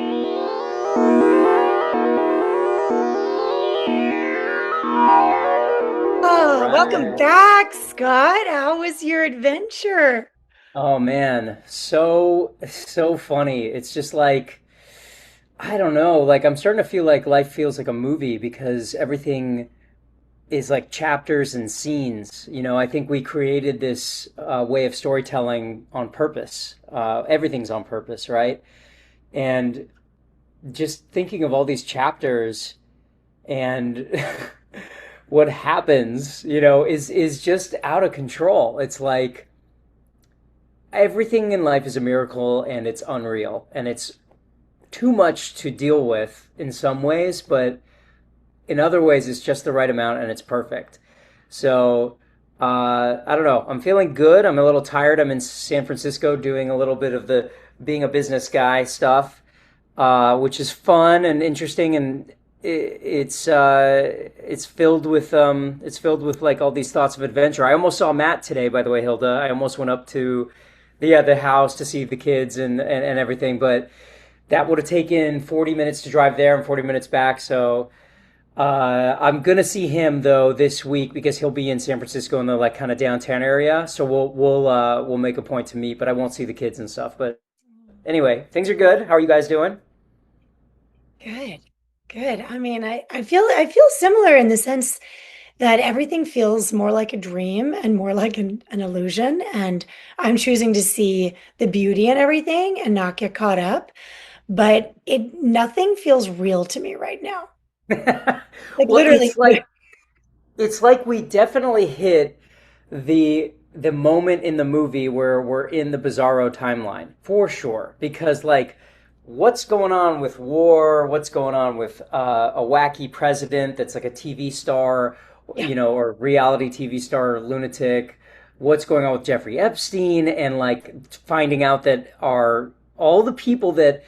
All Oh, welcome right. back, Scott. How was your adventure? Oh man, so funny. It's just like I don't know, like I'm starting to feel like life feels like a movie because everything is like chapters and scenes. I think we created this way of storytelling on purpose. Everything's on purpose, right? And just thinking of all these chapters and what happens, is just out of control. It's like everything in life is a miracle and it's unreal and it's too much to deal with in some ways, but in other ways it's just the right amount and it's perfect. So I don't know. I'm feeling good. I'm a little tired. I'm in San Francisco doing a little bit of the being a business guy stuff, which is fun and interesting, and it's filled with like all these thoughts of adventure. I almost saw Matt today, by the way, Hilda. I almost went up to the house to see the kids and everything, but that would have taken 40 minutes to drive there and 40 minutes back. So I'm gonna see him though this week because he'll be in San Francisco in the like kind of downtown area. So we'll make a point to meet, but I won't see the kids and stuff. But anyway, things are good. How are you guys doing? Good, good. I feel similar in the sense that everything feels more like a dream and more like an illusion. And I'm choosing to see the beauty in everything and not get caught up. But it nothing feels real to me right now. Like Well, literally. it's like we definitely hit the moment in the movie where we're in the bizarro timeline for sure. Because like, what's going on with war? What's going on with a wacky president that's like a TV star, Yeah. or reality TV star, or lunatic? What's going on with Jeffrey Epstein and like finding out that are all the people that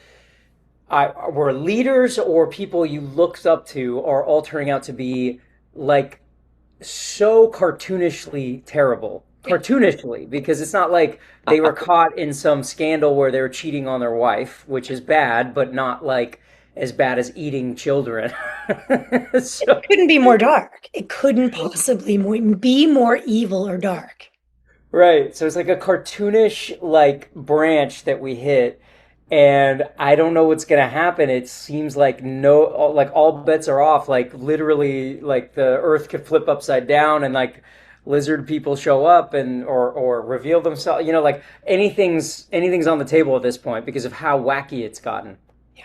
were leaders or people you looked up to are all turning out to be like so cartoonishly terrible. Yeah. Cartoonishly, because it's not like they were caught in some scandal where they were cheating on their wife, which is bad, but not like as bad as eating children. It So, couldn't be more dark. It couldn't possibly be more evil or dark. right. So it's like a cartoonish like branch that we hit, and I don't know what's gonna happen. It seems like like all bets are off. Like literally, like the Earth could flip upside down, and like lizard people show up and or reveal themselves. Like anything's on the table at this point because of how wacky it's gotten. Yeah.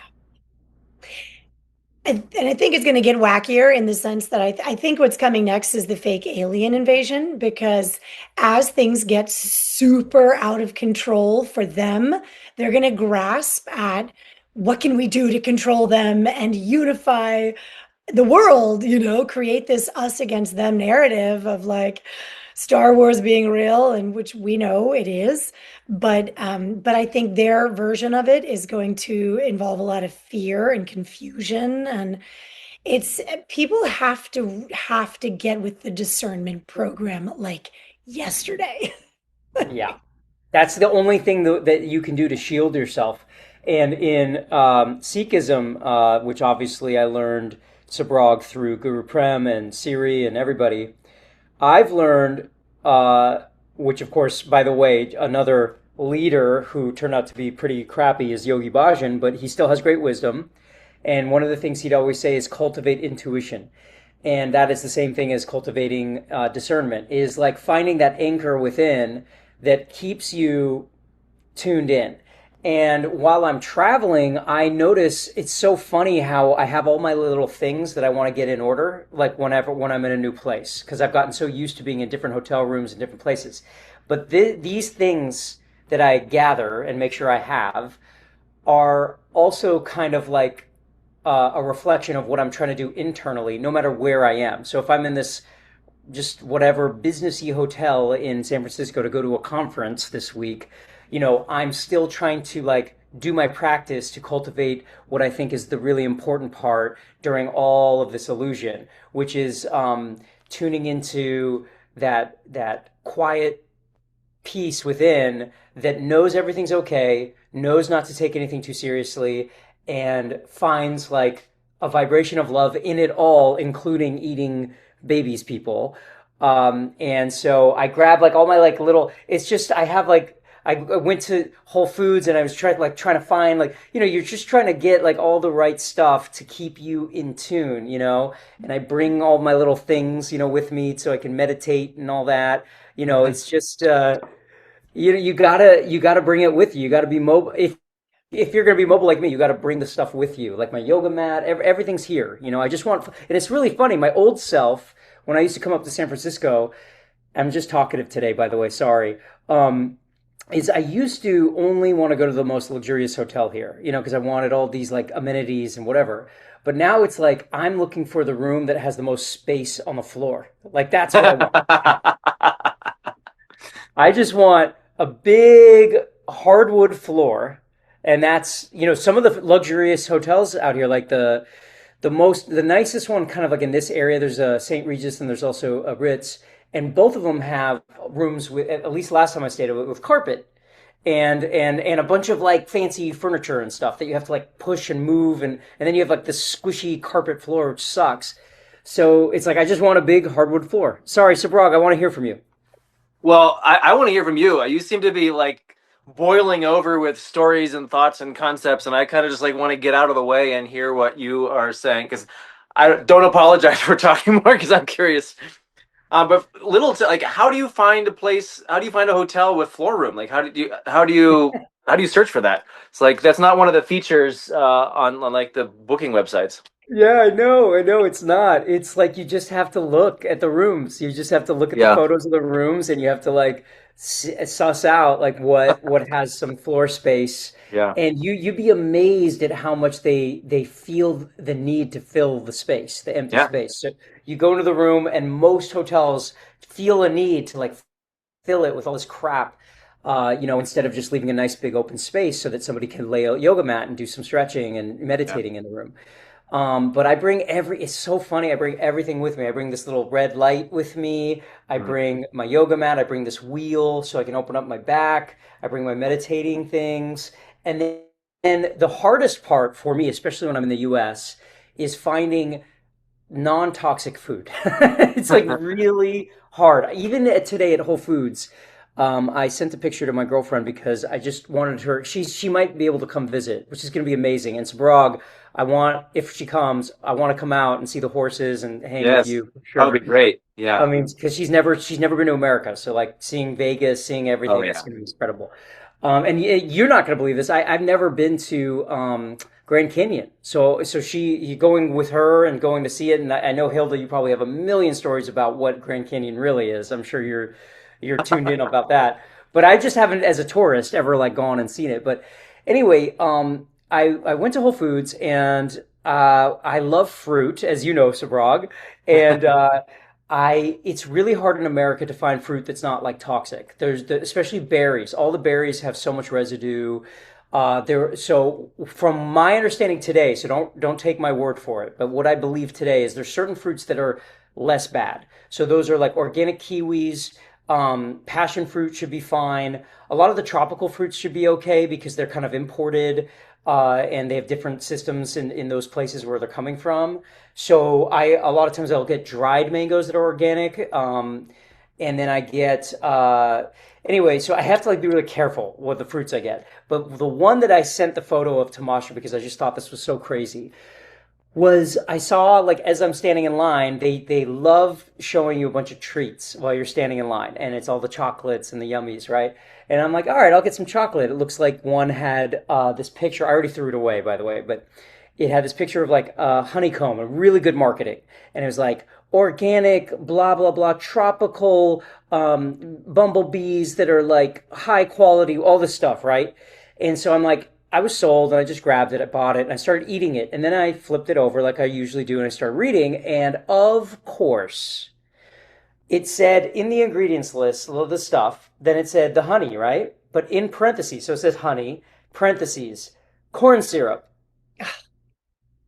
And I think it's going to get wackier in the sense that I think what's coming next is the fake alien invasion because as things get super out of control for them, they're going to grasp at what can we do to control them and unify the world, create this us against them narrative of like Star Wars being real, and which we know it is. But I think their version of it is going to involve a lot of fear and confusion. And it's people have to get with the discernment program like yesterday. Yeah. That's the only thing that you can do to shield yourself. And in Sikhism, which obviously I learned Subhraag through Guru Prem and Siri and everybody, I've learned, which of course, by the way, another leader who turned out to be pretty crappy is Yogi Bhajan, but he still has great wisdom. And one of the things he'd always say is cultivate intuition. And that is the same thing as cultivating discernment, is like finding that anchor within that keeps you tuned in. And while I'm traveling, I notice it's so funny how I have all my little things that I want to get in order, like when I'm in a new place, because I've gotten so used to being in different hotel rooms and different places. But these things that I gather and make sure I have are also kind of like a reflection of what I'm trying to do internally, no matter where I am. So if I'm in this just whatever businessy hotel in San Francisco to go to a conference this week, I'm still trying to like do my practice to cultivate what I think is the really important part during all of this illusion, which is tuning into that quiet peace within that knows everything's okay, knows not to take anything too seriously, and finds like a vibration of love in it all, including eating babies, people. And so I grabbed like all my like little, it's just, I have like, I went to Whole Foods and I was trying to find like, you're just trying to get like all the right stuff to keep you in tune, and I bring all my little things, with me so I can meditate and all that. It's just, you gotta bring it with you. You gotta be mobile. If you're gonna be mobile like me, you gotta bring the stuff with you. Like my yoga mat, everything's here. I just want, and it's really funny. My old self, when I used to come up to San Francisco, I'm just talkative today, by the way. Sorry. Um, is I used to only want to go to the most luxurious hotel here, because I wanted all these like amenities and whatever. But now it's like I'm looking for the room that has the most space on the floor. Like that's what I want. I just want a big hardwood floor, and that's some of the luxurious hotels out here, like the nicest one, kind of like in this area. There's a St. Regis and there's also a Ritz, and both of them have rooms with, at least last time I stayed, with carpet and a bunch of like fancy furniture and stuff that you have to like push and move, and then you have like this squishy carpet floor, which sucks. So it's like I just want a big hardwood floor. Sorry, Sabrag, I want to hear from you. Well, I want to hear from you. You seem to be like boiling over with stories and thoughts and concepts, and I kind of just like want to get out of the way and hear what you are saying because I don't apologize for talking more because I'm curious. But like, how do you find a place? How do you find a hotel with floor room? Like, how do you search for that? It's like that's not one of the features on like the booking websites. Yeah, I know it's not. It's like you just have to look at the rooms. You just have to look at the Yeah, photos of the rooms and you have to like suss out like what has some floor space. yeah, And you'd be amazed at how much they feel the need to fill the space, the empty yeah, space. So you go into the room and most hotels feel a need to like fill it with all this crap. Instead of just leaving a nice big open space so that somebody can lay a yoga mat and do some stretching and yeah. meditating in the room. But I bring it's so funny. I bring everything with me. I bring this little red light with me. I Mhm. bring my yoga mat. I bring this wheel so I can open up my back. I bring my meditating things. And then the hardest part for me, especially when I'm in the US, is finding non-toxic food. It's like really hard. Even today at Whole Foods, I sent a picture to my girlfriend because I just wanted her. She might be able to come visit, which is going to be amazing. And Sabrag, if she comes, I want to come out and see the horses and hang with Yes, you for that would be sure. great. I Yeah. mean, because she's never been to America, so like seeing Vegas, seeing Oh everything, it's yeah. gonna be incredible. And you're not gonna believe this. I've never been to Grand Canyon, so you going with her and going to see it. And I know Hilda, you probably have a million stories about what Grand Canyon really is. I'm sure you're tuned in about that. But I just haven't, as a tourist, ever like gone and seen it. But anyway, I went to Whole Foods and I love fruit, as you know, Sabrag, and it's really hard in America to find fruit that's not like toxic. Especially berries. All the berries have so much residue. So from my understanding today, so don't take my word for it, but what I believe today is there's certain fruits that are less bad. So those are like organic kiwis. Passion fruit should be fine. A lot of the tropical fruits should be okay because they're kind of imported, and they have different systems in those places where they're coming from. So a lot of times I'll get dried mangoes that are organic, and then I get anyway. So I have to like be really careful with the fruits I get. But the one that I sent the photo of to Masha because I just thought this was so crazy was I saw like as I'm standing in line, they love showing you a bunch of treats while you're standing in line, and it's all the chocolates and the yummies, right? And I'm like, all right, I'll get some chocolate. It looks like one had this picture. I already threw it away, by the way, but it had this picture of like honeycomb, a really good marketing, and it was like organic, blah blah blah, tropical bumblebees that are like high quality, all this stuff, right? And so I'm like, I was sold and I just grabbed it, I bought it, and I started eating it. And then I flipped it over like I usually do and I started reading. And of course, it said in the ingredients list, of the stuff, then it said the honey, right? But in parentheses, so it says honey, parentheses, corn syrup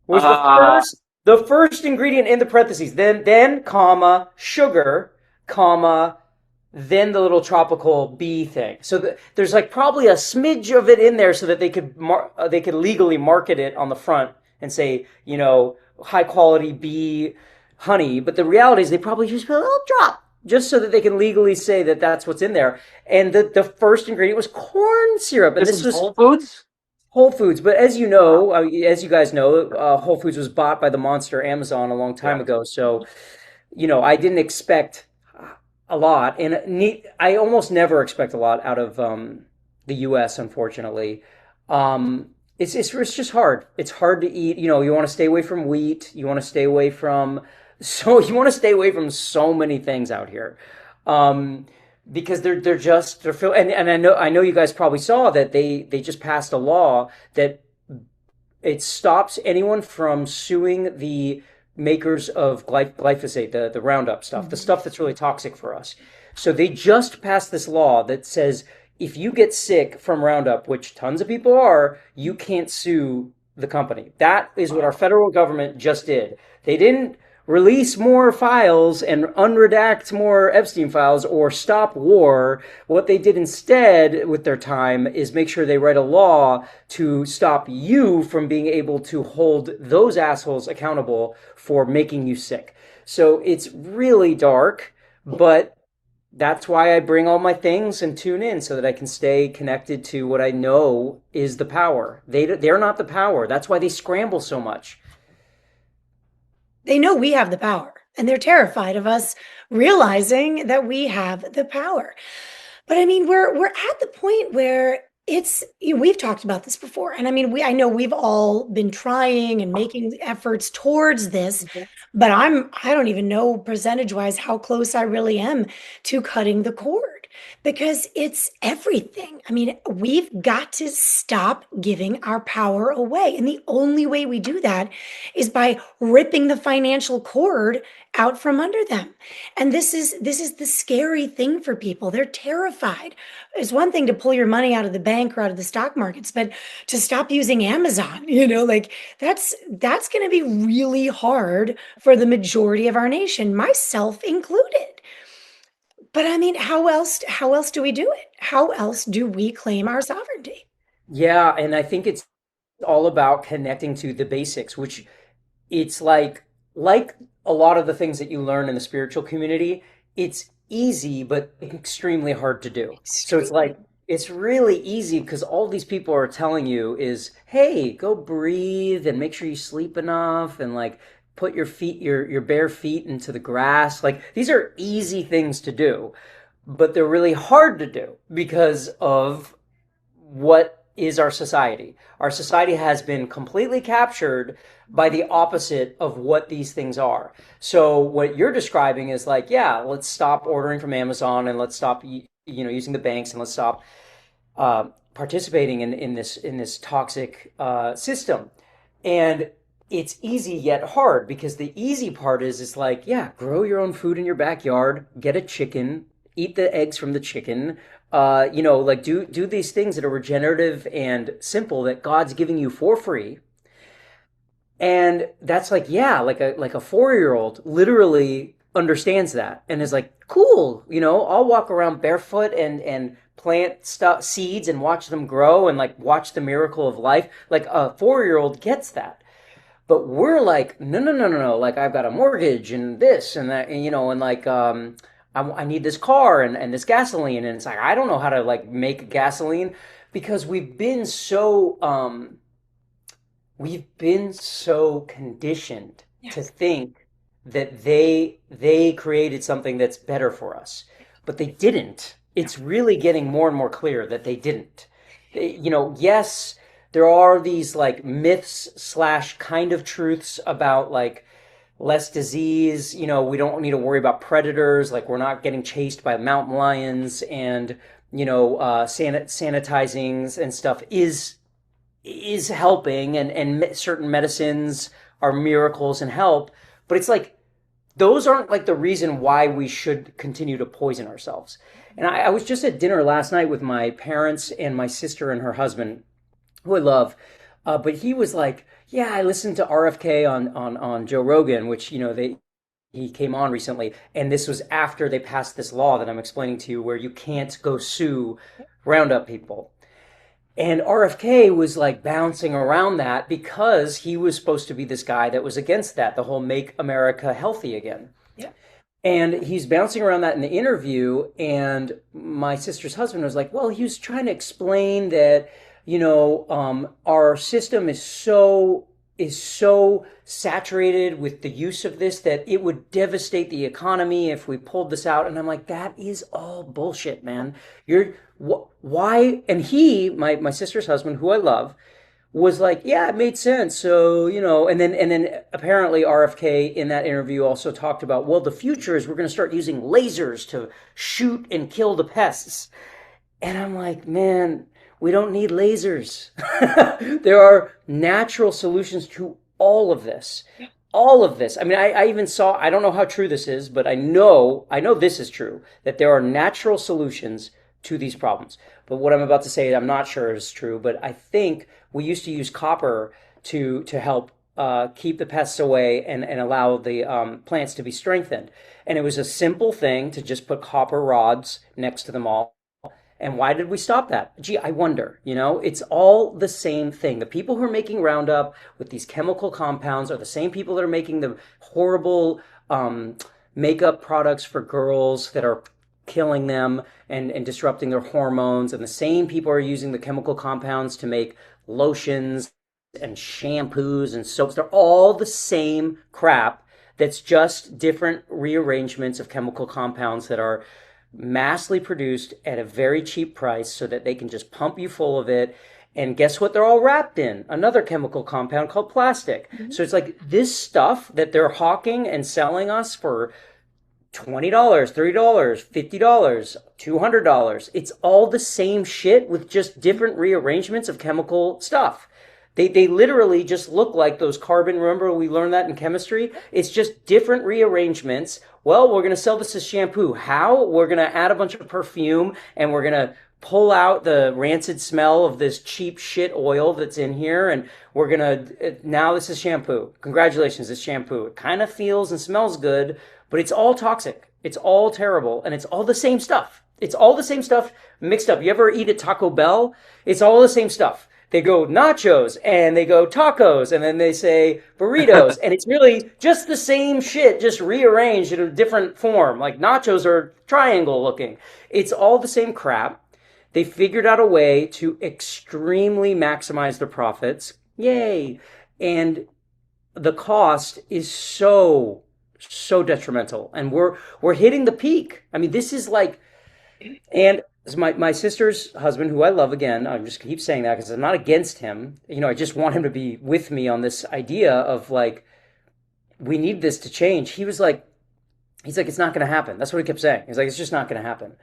was Uh, the first ingredient in the parentheses. Then comma, sugar, comma, then the little tropical bee thing. So there's like probably a smidge of it in there so that they could legally market it on the front and say, high quality bee honey. But the reality is they probably just put a little drop just so that they can legally say that that's what's in there. And the first ingredient was corn syrup, and This this is was Whole Foods. Whole Foods. But Wow. as you guys know, Whole Foods was bought by the monster Amazon a long time Yeah. ago. So I didn't expect a lot, and I almost never expect a lot out of the U.S. Unfortunately, it's just hard. It's hard to eat. You want to stay away from wheat. You want to stay away from you want to stay away from so many things out here, because they're feel and I know you guys probably saw that they just passed a law that it stops anyone from suing the makers of glyphosate, the Roundup stuff, the Mhm. stuff that's really toxic for us. So they just passed this law that says if you get sick from Roundup, which tons of people are, you can't sue the company. That is what our Wow. federal government just did. They didn't release more files and unredact more Epstein files or stop war. What they did instead with their time is make sure they write a law to stop you from being able to hold those assholes accountable for making you sick. So it's really dark, but that's why I bring all my things and tune in so that I can stay connected to what I know is the power. They're not the power. That's why they scramble so much. They know we have the power, and they're terrified of us realizing that we have the power. But I mean, we're at the point where we've talked about this before. And I mean, I know we've all been trying and making efforts towards this, but I don't even know percentage-wise how close I really am to cutting the cord because it's everything. I mean, we've got to stop giving our power away. And the only way we do that is by ripping the financial cord out from under them. And this is the scary thing for people. They're terrified. It's one thing to pull your money out of the bank or out of the stock markets, but to stop using Amazon, like that's going to be really hard for the majority of our nation, myself included. But I mean, how else do we do it? How else do we claim our sovereignty? Yeah, and I think it's all about connecting to the basics, which it's like a lot of the things that you learn in the spiritual community, it's easy but extremely hard to do. So it's like Extremely. it's really easy because all these people are telling you is, hey, go breathe and make sure you sleep enough and like put your bare feet into the grass. Like these are easy things to do, but they're really hard to do because of what is our society. Our society has been completely captured by the opposite of what these things are. So what you're describing is like, yeah, let's stop ordering from Amazon and let's stop using the banks and let's stop participating in this toxic system. And it's easy yet hard because the easy part is it's like, yeah, grow your own food in your backyard, get a chicken, eat the eggs from the chicken, like do these things that are regenerative and simple that God's giving you for free. And that's like, yeah, like a 4-year old literally understands that and is like, cool, I'll walk around barefoot and plant stuff seeds and watch them grow and like watch the miracle of life. Like a 4-year old gets that. But we're like, no, no, no, no, no. Like I've got a mortgage and this and that, and like I need this car and this gasoline, and it's like I don't know how to like make gasoline because we've been so conditioned to Yes. think that they created something that's better for us, but they didn't. Yeah. It's really getting more and more clear that they didn't. Yes, there are these like myths slash kind of truths about like less disease. We don't need to worry about predators. Like we're not getting chased by mountain lions, and sanitizing and stuff is helping, and certain medicines are miracles and help. But it's like those aren't like the reason why we should continue to poison ourselves. And I was just at dinner last night with my parents and my sister and her husband, who I love. But he was like, "Yeah, I listened to RFK on Joe Rogan, which they He came on recently, and this was after they passed this law that I'm explaining to you, where you can't go sue Roundup people. And RFK was like bouncing around that because he was supposed to be this guy that was against that, the whole make America healthy again. Yeah. And he's bouncing around that in the interview. And my sister's husband was like, well, he was trying to explain that, our system is so saturated with the use of this that it would devastate the economy if we pulled this out. And I'm like, that is all bullshit, man. Why? And my sister's husband, who I love, was like, yeah, it made sense. So, and then apparently RFK in that interview also talked about, well, the future is we're going to start using lasers to shoot and kill the pests. And I'm like, man, we don't need lasers. There are natural solutions to all of this. All of this. I mean, I even saw, I don't know how true this is, but I know this is true, that there are natural solutions to these problems. But what I'm about to say, I'm not sure is true, but I think we used to use copper to help keep the pests away and allow the plants to be strengthened. And it was a simple thing to just put copper rods next to them all. And why did we stop that? Gee, I wonder. It's all the same thing. The people who are making Roundup with these chemical compounds are the same people that are making the horrible makeup products for girls that are killing them and disrupting their hormones. And the same people are using the chemical compounds to make lotions and shampoos and soaps. They're all the same crap that's just different rearrangements of chemical compounds that are massively produced at a very cheap price so that they can just pump you full of it. And guess what? They're all wrapped in another chemical compound called plastic. Mm-hmm. So it's like this stuff that they're hawking and selling us for $20, $30, $50, $200. It's all the same shit with just different rearrangements of chemical stuff. They literally just look like those carbon. Remember, we learned that in chemistry? It's just different rearrangements. Well, we're going to sell this as shampoo. How? We're going to add a bunch of perfume and we're going to pull out the rancid smell of this cheap shit oil that's in here. And we're going to, now this is shampoo. Congratulations, it's shampoo. It kind of feels and smells good, but it's all toxic. It's all terrible. And it's all the same stuff. It's all the same stuff mixed up. You ever eat at Taco Bell? It's all the same stuff. They go nachos and they go tacos and then they say burritos. And it's really just the same shit, just rearranged in a different form. Like nachos are triangle looking. It's all the same crap. They figured out a way to extremely maximize their profits. Yay. And the cost is so detrimental. And we're hitting the peak. I mean, this is like, and my sister's husband, who I love again, I'm just keep saying that because I'm not against him. I just want him to be with me on this idea of like, we need this to change. He's like, it's not going to happen. That's what he kept saying. He's like, it's just not going to happen.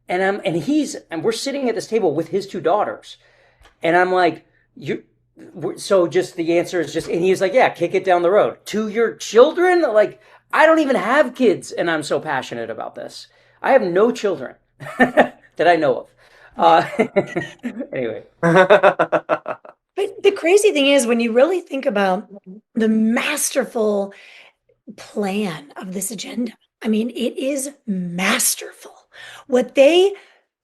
And we're sitting at this table with his two daughters. And I'm like, so just the answer is just, and he was like, yeah, kick it down the road to your children. Like, I don't even have kids. And I'm so passionate about this. I have no children. That I know of. Anyway. But the crazy thing is, when you really think about the masterful plan of this agenda, I mean, it is masterful. What they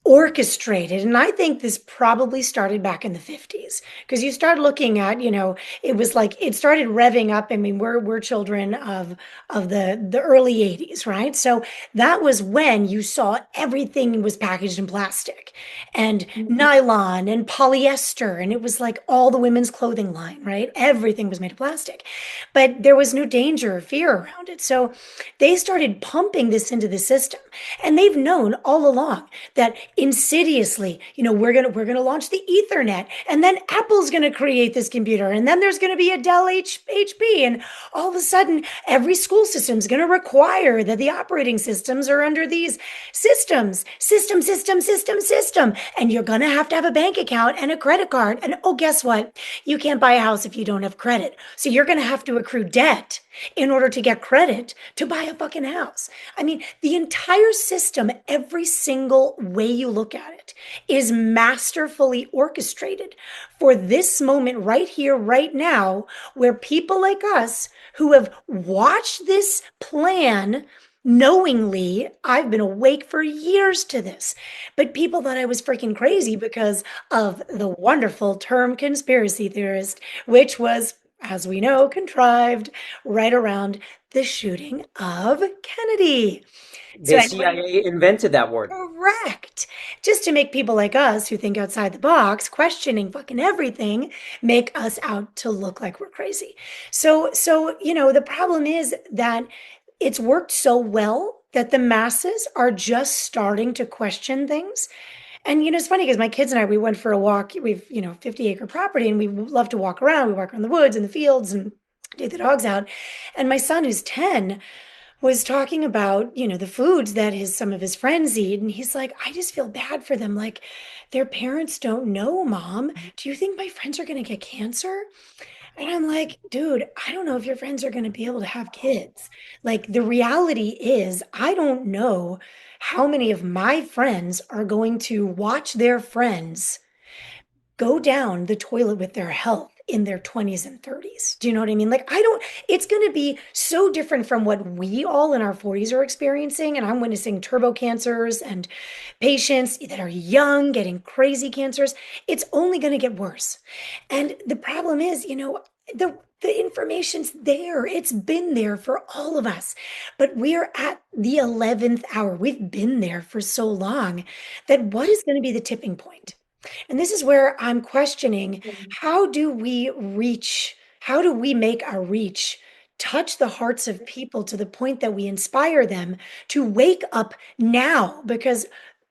orchestrated, and I think this probably started back in the 50s, because you start looking at, it was like it started revving up. I mean, we're children of the early 80s, right? So that was when you saw everything was packaged in plastic and nylon and polyester, and it was like all the women's clothing line, right? Everything was made of plastic, but there was no danger or fear around it. So they started pumping this into the system, and they've known all along that insidiously, we're gonna launch the Ethernet, and then Apple's gonna create this computer, and then there's gonna be a Dell HP, and all of a sudden, every school system is gonna require that the operating systems are under these system, and you're gonna have to have a bank account and a credit card, and oh, guess what? You can't buy a house if you don't have credit, so you're gonna have to accrue debt in order to get credit to buy a fucking house. I mean, the entire system, every single way you look at it, is masterfully orchestrated for this moment right here, right now, where people like us who have watched this plan knowingly, I've been awake for years to this, but people thought I was freaking crazy because of the wonderful term conspiracy theorist, which was, as we know, contrived right around the shooting of Kennedy. So The anyway, CIA invented that word. correct. Just to make people like us who think outside the box, questioning fucking everything, make us out to look like we're crazy. So, the problem is that it's worked so well that the masses are just starting to question things. And it's funny because my kids and I, we went for a walk. We've 50-acre property, and we love to walk around. We walk around the woods and the fields and take the dogs out. And my son, who's 10, was talking about, the foods that some of his friends eat. And he's like, I just feel bad for them. Like, their parents don't know, Mom. Do you think my friends are going to get cancer? And I'm like, dude, I don't know if your friends are going to be able to have kids. Like, the reality is, I don't know how many of my friends are going to watch their friends go down the toilet with their health in their 20s and 30s. Do you know what I mean? Like, it's going to be so different from what we all in our 40s are experiencing. And I'm witnessing turbo cancers and patients that are young getting crazy cancers. It's only going to get worse. And the problem is, the information's there. It's been there for all of us. But we're at the 11th hour. We've been there for so long that what is going to be the tipping point? And this is where I'm questioning, how do we reach, how do we make our reach touch the hearts of people to the point that we inspire them to wake up now? Because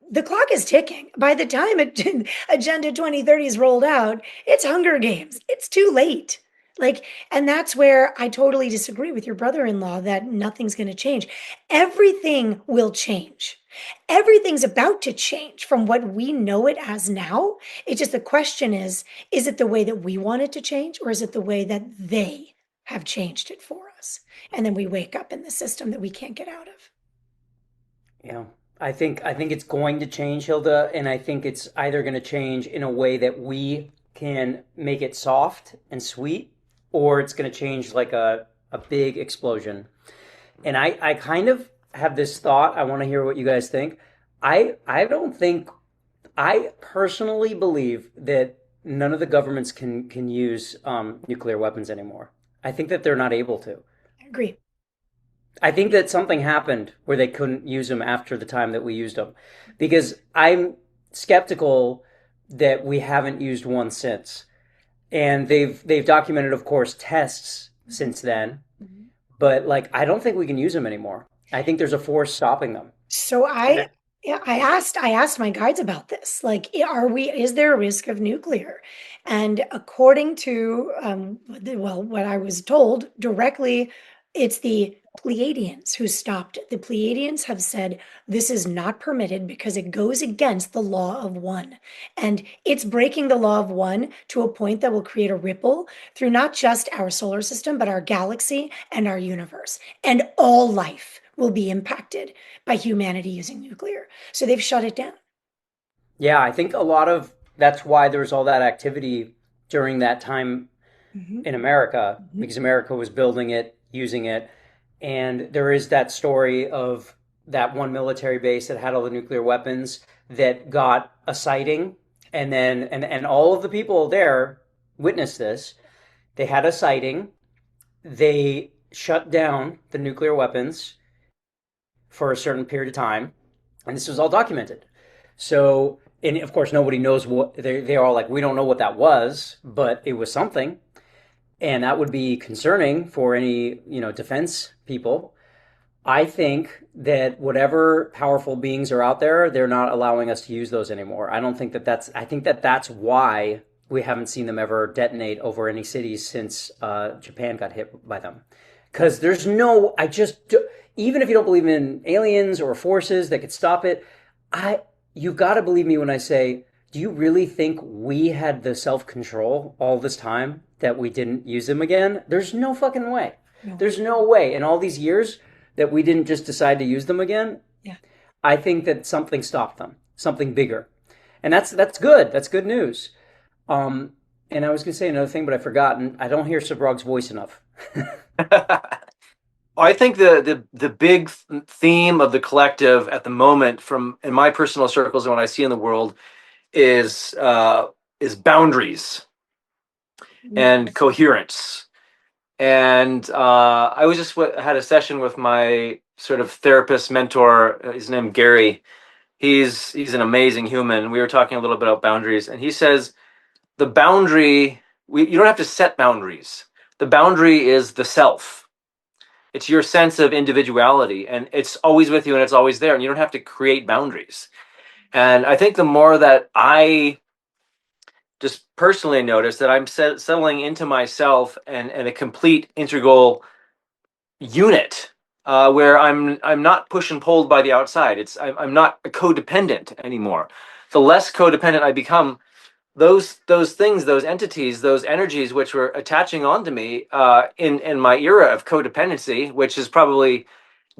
the clock is ticking. By the time Agenda 2030 is rolled out, it's Hunger Games. It's too late. Like, and that's where I totally disagree with your brother-in-law that nothing's going to change. Everything will change. Everything's about to change from what we know it as now. It's just the question is it the way that we want it to change, or is it the way that they have changed it for us? And then we wake up in the system that we can't get out of. Yeah. I think it's going to change, Hilda, and I think it's either going to change in a way that we can make it soft and sweet, or it's going to change like a big explosion. And I kind of have this thought. I want to hear what you guys think. I don't think I personally believe that none of the governments can use nuclear weapons anymore. I think that they're not able to. I agree. I think that something happened where they couldn't use them after the time that we used them, because I'm skeptical that we haven't used one since. And they've documented, of course, tests since then, Mhm. but like I don't think we can use them anymore. I think there's a force stopping them. So And I yeah, I asked my guides about this. Like, is there a risk of nuclear? And according to what I was told directly, it's the Pleiadians who stopped it. The Pleiadians have said this is not permitted because it goes against the law of one. And it's breaking the law of one to a point that will create a ripple through not just our solar system, but our galaxy and our universe. And all life will be impacted by humanity using nuclear. So they've shut it down. yeah, I think a lot of that's why there was all that activity during that time Mhm, in America, mhm. because America was building it, using it. And there is that story of that one military base that had all the nuclear weapons that got a sighting. And then, and all of the people there witnessed this. They had a sighting. They shut down the nuclear weapons for a certain period of time. And this was all documented. So, and of course, nobody knows what they're all like, we don't know what that was, but it was something. And that would be concerning for any, defense people. I think that whatever powerful beings are out there, they're not allowing us to use those anymore. I don't think that I think that that's why we haven't seen them ever detonate over any cities since Japan got hit by them. Because there's no, even if you don't believe in aliens or forces that could stop it, I, you've got to believe me when I say, do you really think we had the self control all this time that we didn't use them again? There's no fucking way. No. There's no way in all these years that we didn't just decide to use them again. Yeah. I think that something stopped them, something bigger, and that's good. That's good news. Um, and I was going to say another thing, but I've forgotten. I don't hear Subhrag's voice enough. I think the big theme of the collective at the moment, from in my personal circles and what I see in the world, is boundaries and coherence. And I was just had a session with my sort of therapist mentor. His name Gary. He's an amazing human. We were talking a little bit about boundaries, and he says the boundary you don't have to set boundaries. The boundary is the self. It's your sense of individuality, and it's always with you, and it's always there, and you don't have to create boundaries. And I think the more that I just personally notice that I'm settling into myself and a complete integral unit, where I'm not pushed and pulled by the outside. I'm not a codependent anymore. The less codependent I become, those things, those entities, those energies which were attaching onto me in my era of codependency, which is probably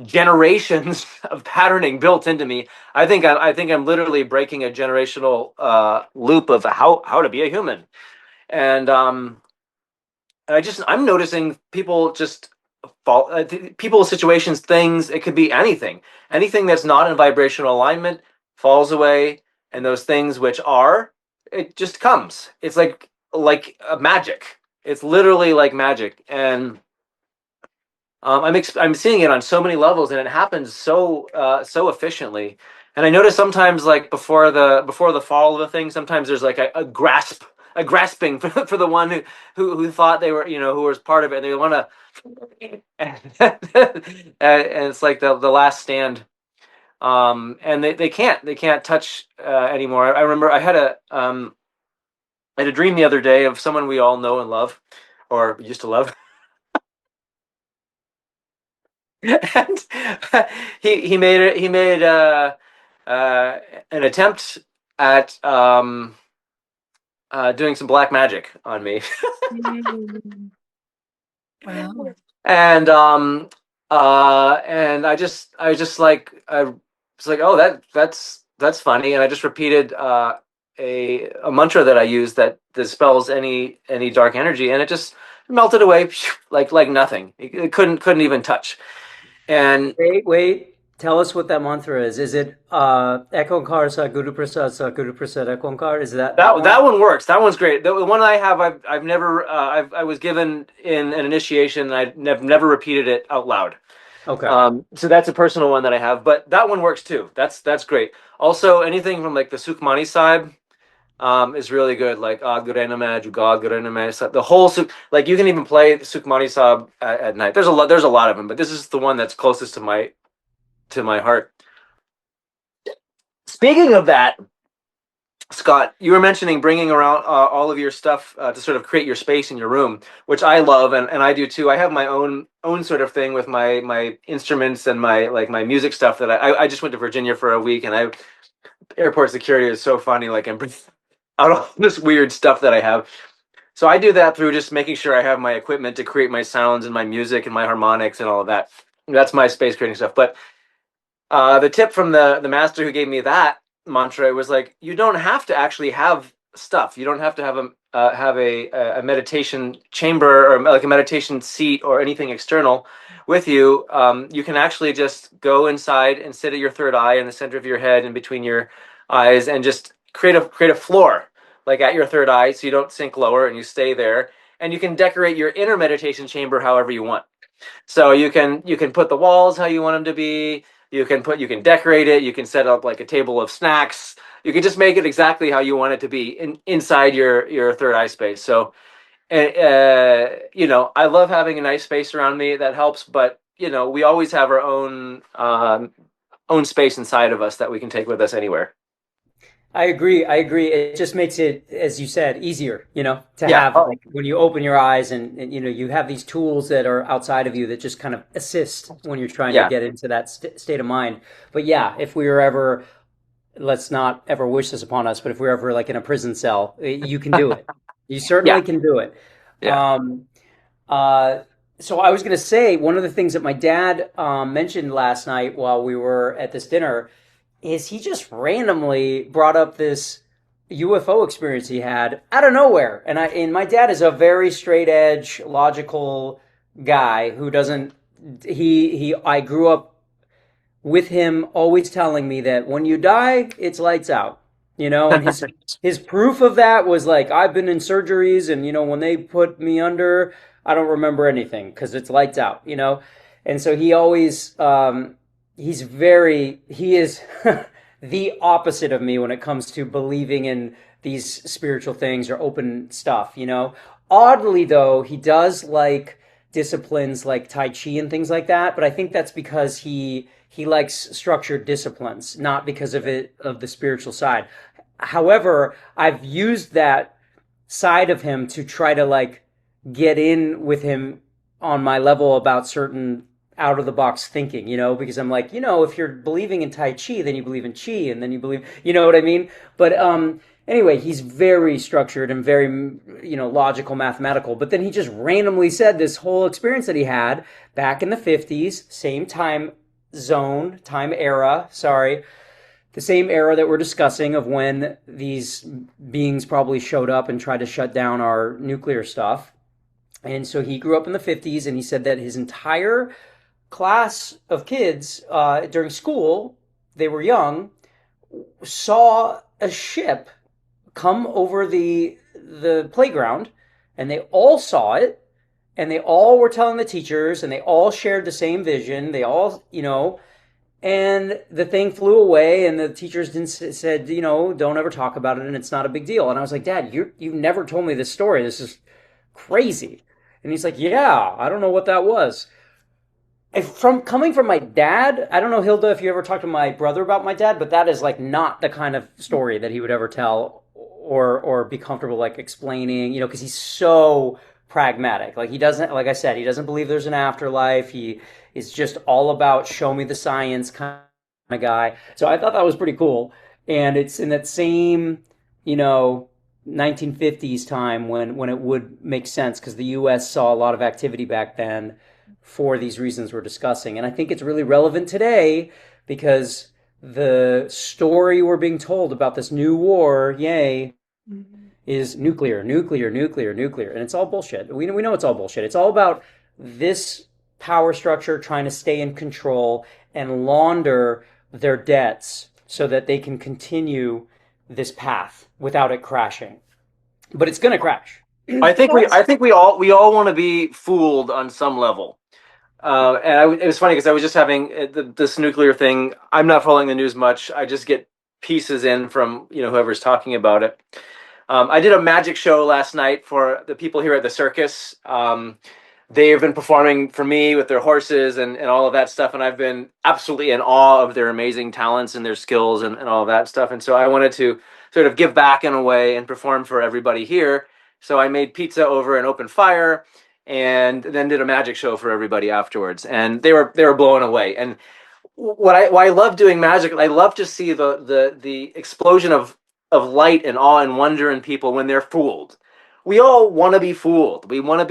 generations of patterning built into me. I think I'm literally breaking a generational loop of how to be a human. And I'm noticing people just fall, people, situations, things. It could be anything that's not in vibrational alignment falls away, and those things which are, it just comes. It's like magic. It's literally like magic. And I'm seeing it on so many levels, and it happens so efficiently. And I notice sometimes, like before the fall of the thing, sometimes there's like a grasping for the one who thought they were, who was part of it, and they want to, and it's like the last stand. And they can't touch anymore. I remember I had a dream the other day of someone we all know and love, or used to love. And he made an attempt at doing some black magic on me. Mm. Wow. And I was like, oh, that's funny. And I just repeated a mantra that I use that dispels any dark energy, and it just melted away like nothing. It couldn't even touch. And Wait, wait. Tell us what that mantra is. Is it Ekonkar Sa Guru Prasad Sa Guru Prasad Ekonkar? Is that that one? one works. That one's great. The one I have, I've never I was given in an initiation, and I've never repeated it out loud. Okay. So that's a personal one that I have, but that one works too. That's great. Also, anything from like the Sukhmani side is really good. Like Gurename, Jugad Gurename. So the whole like you can even play the Sukhmani Sahib at night. There's a lot of them, but this is the one that's closest to my heart. Speaking of that, Scott, you were mentioning bringing around all of your stuff to sort of create your space in your room, which I love, and I do too. I have my own sort of thing with my instruments and my music stuff that I just went to Virginia for a week, and airport security is so funny. Like I'm bringing out all this weird stuff that I have. So I do that through just making sure I have my equipment to create my sounds and my music and my harmonics and all of that. That's my space creating stuff. But the tip from the master who gave me that mantra was like, you don't have to actually have stuff. You don't have to have a meditation chamber or like a meditation seat or anything external with you. You can actually just go inside and sit at your third eye in the center of your head and between your eyes, and just create a floor like at your third eye, so you don't sink lower and you stay there. And you can decorate your inner meditation chamber however you want. So you can put the walls how you want them to be. You can decorate it. You can set up like a table of snacks. You can just make it exactly how you want it to be inside your third eye space. So I love having a nice space around me that helps. But we always have our own space inside of us that we can take with us anywhere. I agree. I agree. It just makes it, as you said, easier, to Yeah. have Oh, like when you open your eyes and you have these tools that are outside of you that just kind of assist when you're trying to yeah. get into that state of mind. But yeah, if we were ever, let's not ever wish this upon us, but if we're ever like in a prison cell, you can do it. You certainly Yeah. can do it. Yeah. Um, uh, So I was going to say one of the things that my dad mentioned last night while we were at this dinner is he just randomly brought up this UFO experience he had out of nowhere. And my dad is a very straight edge, logical guy who doesn't he I grew up with him always telling me that when you die, it's lights out. And his proof of that was like I've been in surgeries and when they put me under, I don't remember anything because it's lights out. And so he always he is the opposite of me when it comes to believing in these spiritual things or open stuff. Oddly though, he does like disciplines like Tai Chi and things like that, but I think that's because he likes structured disciplines, not because of the spiritual side. However, I've used that side of him to try to like get in with him on my level about certain out of the box thinking, because I'm like, if you're believing in Tai Chi, then you believe in Chi, and then you believe, you know what I mean? But anyway, he's very structured and very, logical, mathematical. But then he just randomly said this whole experience that he had back in the 50s, same time era, the same era that we're discussing of when these beings probably showed up and tried to shut down our nuclear stuff. And so he grew up in the 50s, and he said that his entire class of kids during school, they were young, saw a ship come over the playground, and they all saw it, and they all were telling the teachers, and they all shared the same vision. They all, and the thing flew away, and the teachers didn't said, don't ever talk about it, and it's not a big deal. And I was like, Dad, you've never told me this story. This is crazy. And he's like, yeah, I don't know what that was. Coming from my dad, I don't know, Hilda, if you ever talked to my brother about my dad, but that is like not the kind of story that he would ever tell or be comfortable like explaining, because he's so pragmatic. Like he doesn't, like I said, he doesn't believe there's an afterlife. He is just all about show me the science kind of guy. So I thought that was pretty cool. And it's in that same, 1950s time when it would make sense because the US saw a lot of activity back then for these reasons we're discussing. And I think it's really relevant today because the story we're being told about this new war, yay, is nuclear. And it's all bullshit. We know it's all bullshit. It's all about this power structure trying to stay in control and launder their debts so that they can continue this path without it crashing. But it's going to crash. I think we all want to be fooled on some level. It was funny because I was just having this nuclear thing. I'm not following the news much. I just get pieces in from whoever's talking about it. I did a magic show last night for the people here at the circus. They have been performing for me with their horses and all of that stuff, and I've been absolutely in awe of their amazing talents and their skills and all of that stuff. And so I wanted to sort of give back in a way and perform for everybody here. So I made pizza over an open fire and then did a magic show for everybody afterwards. And they were blown away. And why I love doing magic, I love to see the explosion of light and awe and wonder in people when they're fooled. We all want to be fooled. We want to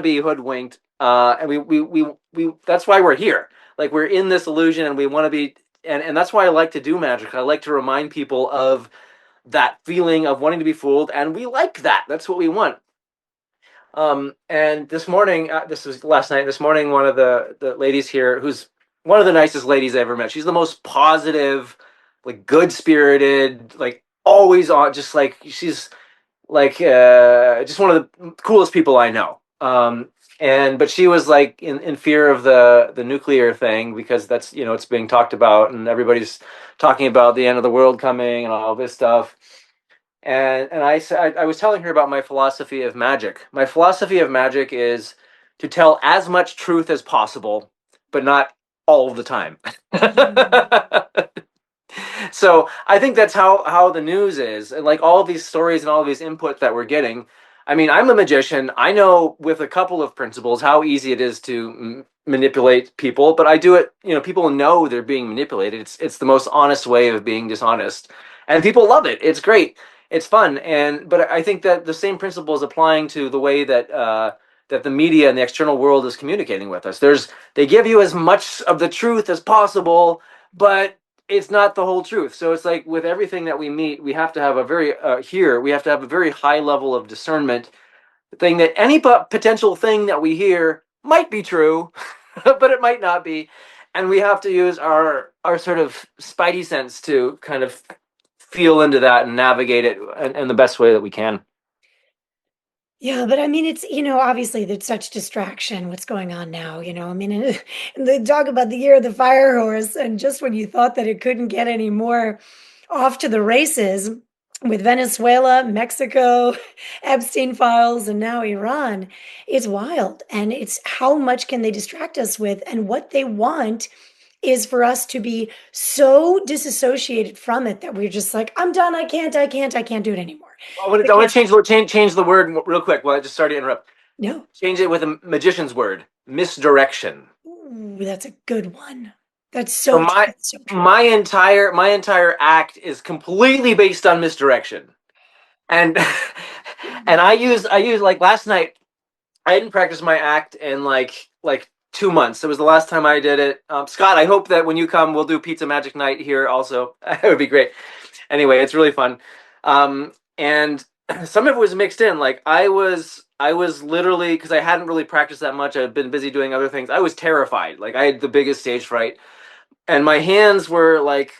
be hoodwinked. And we that's why we're here. Like we're in this illusion and we want to be, and that's why I like to do magic. I like to remind people of that feeling of wanting to be fooled, and we like that. That's what we want. And this morning, this was last night. This morning, one of the ladies here, who's one of the nicest ladies I ever met. She's the most positive, like good spirited, like always on. Just like she's like just one of the coolest people I know. But she was like in fear of the nuclear thing because that's it's being talked about and everybody's talking about the end of the world coming and all this stuff. And I was telling her about my philosophy of magic. My philosophy of magic is to tell as much truth as possible, but not all the time. So I think that's how the news is. And like all of these stories and all of these input that we're getting. I mean, I'm a magician. I know with a couple of principles how easy it is to manipulate people, but I do it, people know they're being manipulated. It's the most honest way of being dishonest. And people love it. It's great. It's fun. But I think that the same principle is applying to the way that that the media and the external world is communicating with us. They give you as much of the truth as possible, but it's not the whole truth. So it's like with everything that we meet, we have to have a very we have to have a very high level of discernment, thing that any potential thing that we hear might be true, but it might not be, and we have to use our sort of spidey sense to kind of feel into that and navigate it in the best way that we can. Yeah, but I mean, it's, obviously there's such distraction. What's going on now? I mean, and they talk about the year of the fire horse, and just when you thought that it couldn't get any more off to the races with Venezuela, Mexico, Epstein files, and now Iran, it's wild. And it's how much can they distract us with? And what they want is for us to be so disassociated from it that we're just like, I'm done. I can't do it anymore. I want to change the word real quick. Well, I just started to interrupt. No. Change it with a magician's word: misdirection. Ooh, that's a good one. So That's so true. my entire act is completely based on misdirection, and and I use like last night. I hadn't practiced my act in like 2 months. It was the last time I did it. Scott, I hope that when you come, we'll do Pizza Magic Night here also. It would be great. Anyway, it's really fun. And some of it was mixed in. Like I was literally, because I hadn't really practiced that much. I've been busy doing other things. I was terrified. Like I had the biggest stage fright, and my hands were like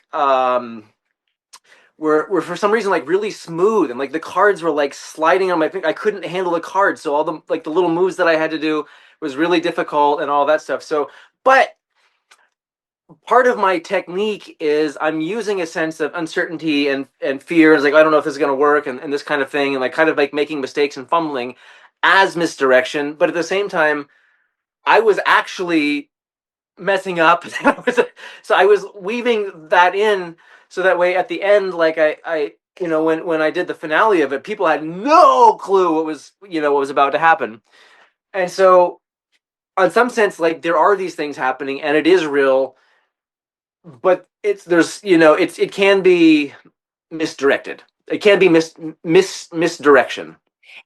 were for some reason like really smooth, and like the cards were like sliding on my finger. I couldn't handle the cards, so all the like the little moves that I had to do was really difficult and all that stuff. So, but part of my technique is I'm using a sense of uncertainty and fear. It's like I don't know if this is going to work, and this kind of thing, and like kind of like making mistakes and fumbling as misdirection. But at the same time, I was actually messing up. So I was weaving that in so that way at the end, like I when I did the finale of it, people had no clue what was about to happen. And so on some sense, like there are these things happening and it is real, but it can be misdirected. It can be misdirection.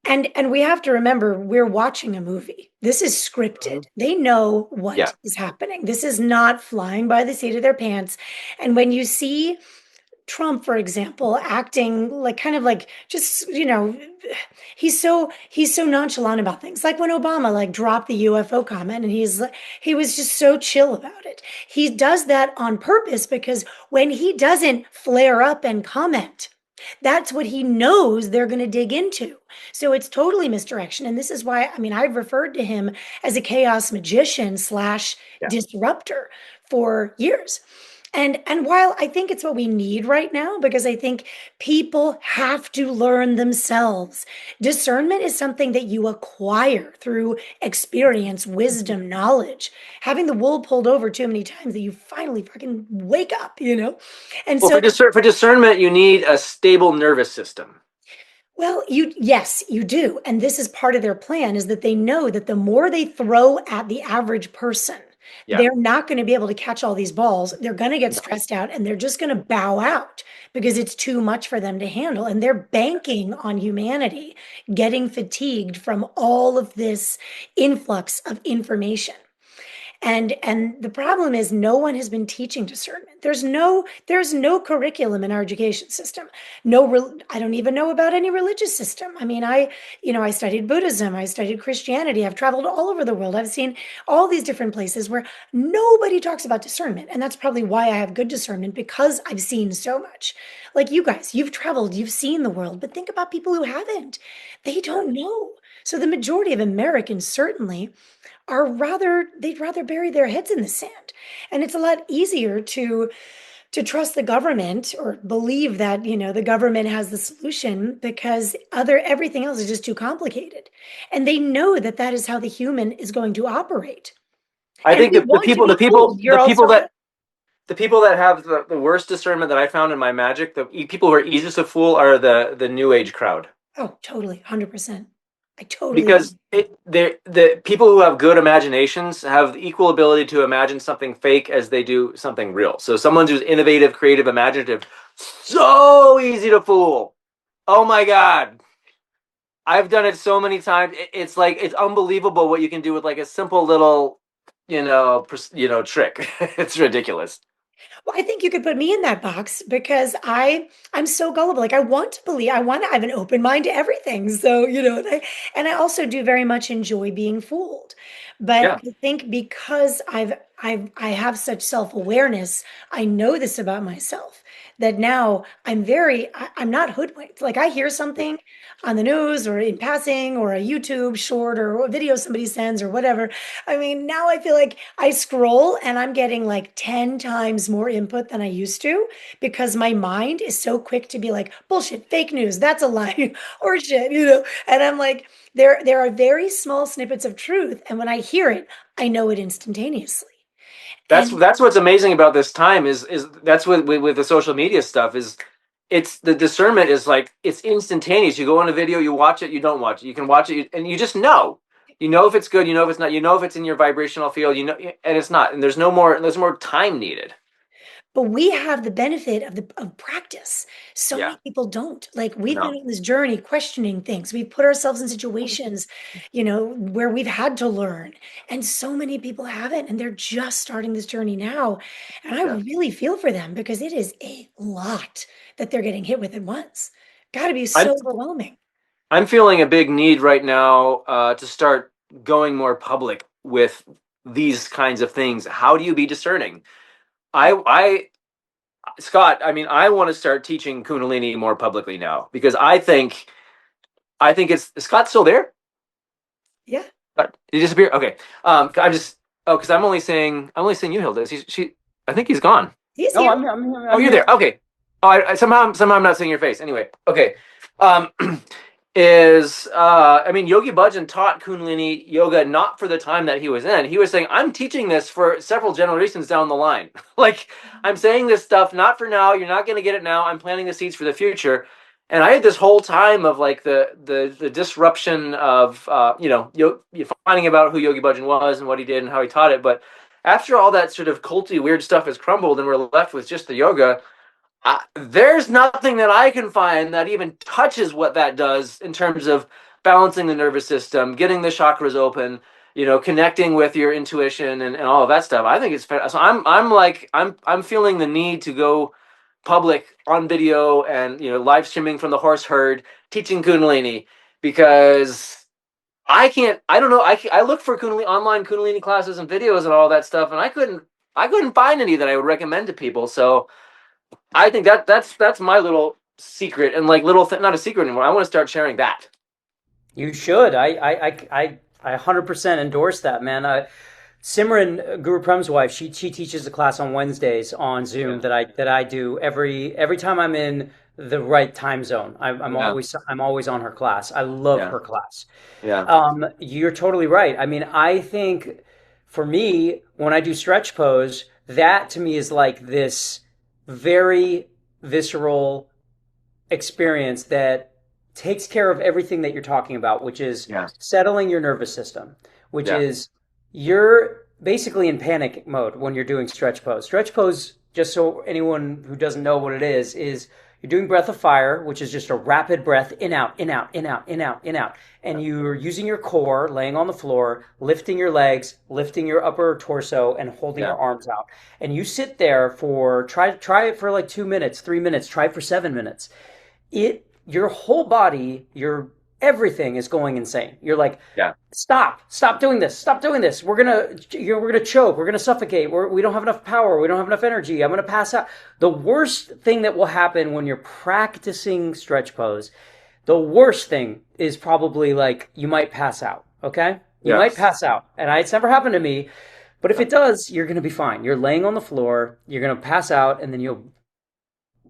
And we have to remember we're watching a movie. This is scripted. They know Yeah. what is happening. This is not flying by the seat of their pants. And when you see Trump, for example, acting like kind of like just, he's so nonchalant about things. Like when Obama like dropped the UFO comment and he was just so chill about it. He does that on purpose because when he doesn't flare up and comment, that's what he knows they're going to dig into. So it's totally misdirection. And this is why, I mean, I've referred to him as a chaos magician slash Yeah. disruptor for years. And while I think it's what we need right now, because I think people have to learn themselves. Discernment is something that you acquire through experience, wisdom, knowledge. Having the wool pulled over too many times that you finally fucking wake up. And Well, so for discernment, you need a stable nervous system. well, yes, you do. And this is part of their plan is that they know that the more they throw at the average person, Yeah. they're not going to be able to catch all these balls. They're going to get No. stressed out and they're just going to bow out because it's too much for them to handle. And they're banking on humanity getting fatigued from all of this influx of information. And the problem is no one has been teaching discernment. There's no curriculum in our education system. I don't even know about any religious system. I mean, I studied Buddhism, I studied Christianity, I've traveled all over the world. I've seen all these different places where nobody talks about discernment. And that's probably why I have good discernment because I've seen so much. Like you guys, you've traveled, you've seen the world, but think about people who haven't. They don't know. So the majority of Americans certainly they'd rather bury their heads in the sand. And it's a lot easier to trust the government or believe that, the government has the solution because everything else is just too complicated. And they know that that is how the human is going to operate. I And think we want to be told you're also right. the people that have the worst discernment that I found in my magic, the people who are easiest to fool are the new age crowd. Oh, totally, 100%. I totally Because agree. the people who have good imaginations have equal ability to imagine something fake as they do something real. So someone who's innovative, creative, imaginative, so easy to fool. Oh my God. I've done it so many times. It's like it's unbelievable what you can do with like a simple little, trick. It's ridiculous. Well, I think you could put me in that box because I'm so gullible. Like I want to believe, I want to have an open mind to everything. So, and I also do very much enjoy being fooled. But Yeah, I think because I have such self-awareness, I know this about myself that now I'm not hoodwinked. Like I hear something on the news or in passing or a YouTube short or a video somebody sends or whatever. I mean, now I feel like I scroll and I'm getting like 10 times more input than I used to because my mind is so quick to be like, bullshit, fake news, that's a lie, or shit. And I'm like, there are very small snippets of truth. And when I hear it, I know it instantaneously. And that's what's amazing about this time is that's with the social media stuff is it's the discernment is like it's instantaneous. You go on a video, you watch it, you don't watch it. You can watch it, and you just know. You know if it's good, you know if it's not. You know if it's in your vibrational field, and it's not. And there's more time needed. But we have the benefit of practice. So Yeah, many people don't. Like we've been no, on this journey questioning things. We've put ourselves in situations, where we've had to learn. And so many people haven't, and they're just starting this journey now. And I yeah. really feel for them because it is a lot that they're getting hit with at once. Got to be I'm so overwhelming. I'm feeling a big need right now to start going more public with these kinds of things. How do you be discerning? I Scott, I mean, I want to start teaching Kundalini more publicly now because I think it's Scott still there? Yeah, Did he disappear? Okay. I'm just because I'm only saying you, Hilda. I think he's gone. he's No, here. Oh, I'm you're there. here. Okay. Oh, somehow I'm not seeing your face. Anyway, okay. Um, I mean, Yogi Bhajan taught Kundalini yoga not for the time that he was in. He was saying, I'm teaching this for several generations down the line. Like, I'm saying this stuff not for now. You're not going to get it now. I'm planting the seeds for the future. And I had this whole time of like the disruption of you finding about who Yogi Bhajan was and what he did and how he taught it. But after all that sort of culty weird stuff has crumbled and we're left with just the yoga, there's nothing that I can find that even touches what that does in terms of balancing the nervous system, getting the chakras open, connecting with your intuition and all of that stuff. I think it's so I'm feeling the need to go public on video and live streaming from the horse herd teaching Kundalini because I don't know I looked for Kundalini online Kundalini classes and videos and all that stuff and I couldn't find any that I would recommend to people. So I think that's my little secret and like not a secret anymore. I want to start sharing that. You should. I 100% endorse that, man. Simran, Guru Prem's wife, she teaches a class on Wednesdays on Zoom Yeah, that I do every time I'm in the right time zone. yeah, I'm always on her class. I love yeah, her class. yeah, You're totally right. I mean, I think for me, when I do stretch pose, that to me is like this very visceral experience that takes care of everything that you're talking about, which is yeah, settling your nervous system, which yeah, is you're basically in panic mode when you're doing stretch pose. Stretch pose, just so anyone who doesn't know what it is you're doing breath of fire, which is just a rapid breath in, out, in, out, in, out, in, out, in, out. And you're using your core, laying on the floor, lifting your legs, lifting your upper torso, and holding yeah, your arms out. And you sit there for, try it for like 2 minutes, 3 minutes, try it for 7 minutes. Your whole body, your everything is going insane. You're like, yeah, stop doing this, stop doing this. We're gonna choke, we're gonna suffocate. We don't have enough power, we don't have enough energy. I'm gonna pass out. The worst thing that will happen when you're practicing stretch pose, the worst thing is probably like you might pass out. Okay, you yeah, might pass out, and it's never happened to me. But if it does, you're gonna be fine. You're laying on the floor, you're gonna pass out, and then you'll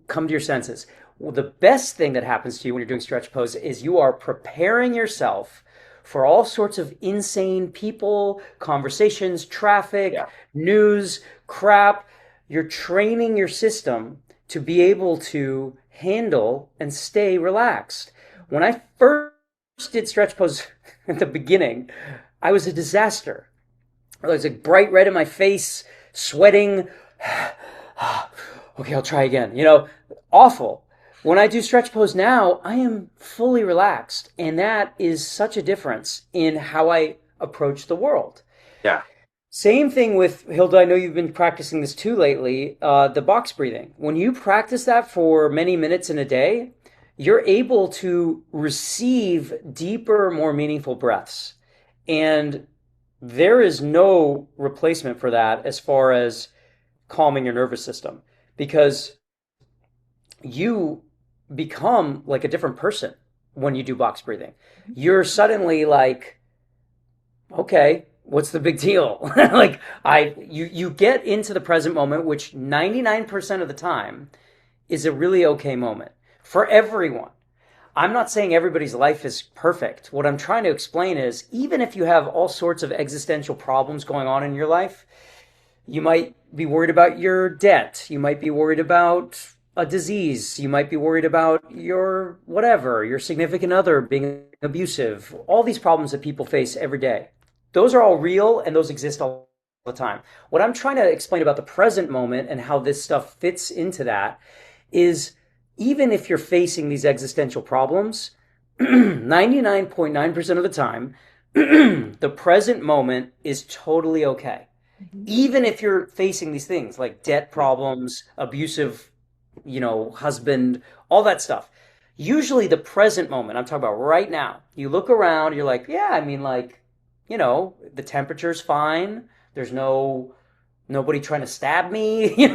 come to your senses. Well, the best thing that happens to you when you're doing stretch pose is you are preparing yourself for all sorts of insane people, conversations, traffic, yeah, news, crap. You're training your system to be able to handle and stay relaxed. When I first did stretch pose at the beginning, I was a disaster. I was like bright red in my face, sweating. Okay, I'll try again. Awful. When I do stretch pose now, I am fully relaxed. And that is such a difference in how I approach the world. Yeah. Same thing with Hilda. I know you've been practicing this too lately. The box breathing. When you practice that for many minutes in a day, you're able to receive deeper, more meaningful breaths. And there is no replacement for that as far as calming your nervous system because you become like a different person when you do box breathing. You're suddenly like, okay, what's the big deal? Like you get into the present moment, which 99% of the time is a really okay moment for everyone. I'm not saying everybody's life is perfect. What I'm trying to explain is even if you have all sorts of existential problems going on in your life, you might be worried about your debt. You might be worried about a disease. You might be worried about your whatever, your significant other being abusive. All these problems that people face every day. Those are all real and those exist all the time. What I'm trying to explain about the present moment and how this stuff fits into that is even if you're facing these existential problems, 99.9% of the time, the present moment is totally okay. Even if you're facing these things like debt problems, abusive, husband, all that stuff. Usually the present moment, I'm talking about right now, you look around, you're like, yeah, I mean, like, the temperature's fine. There's nobody trying to stab me, I'm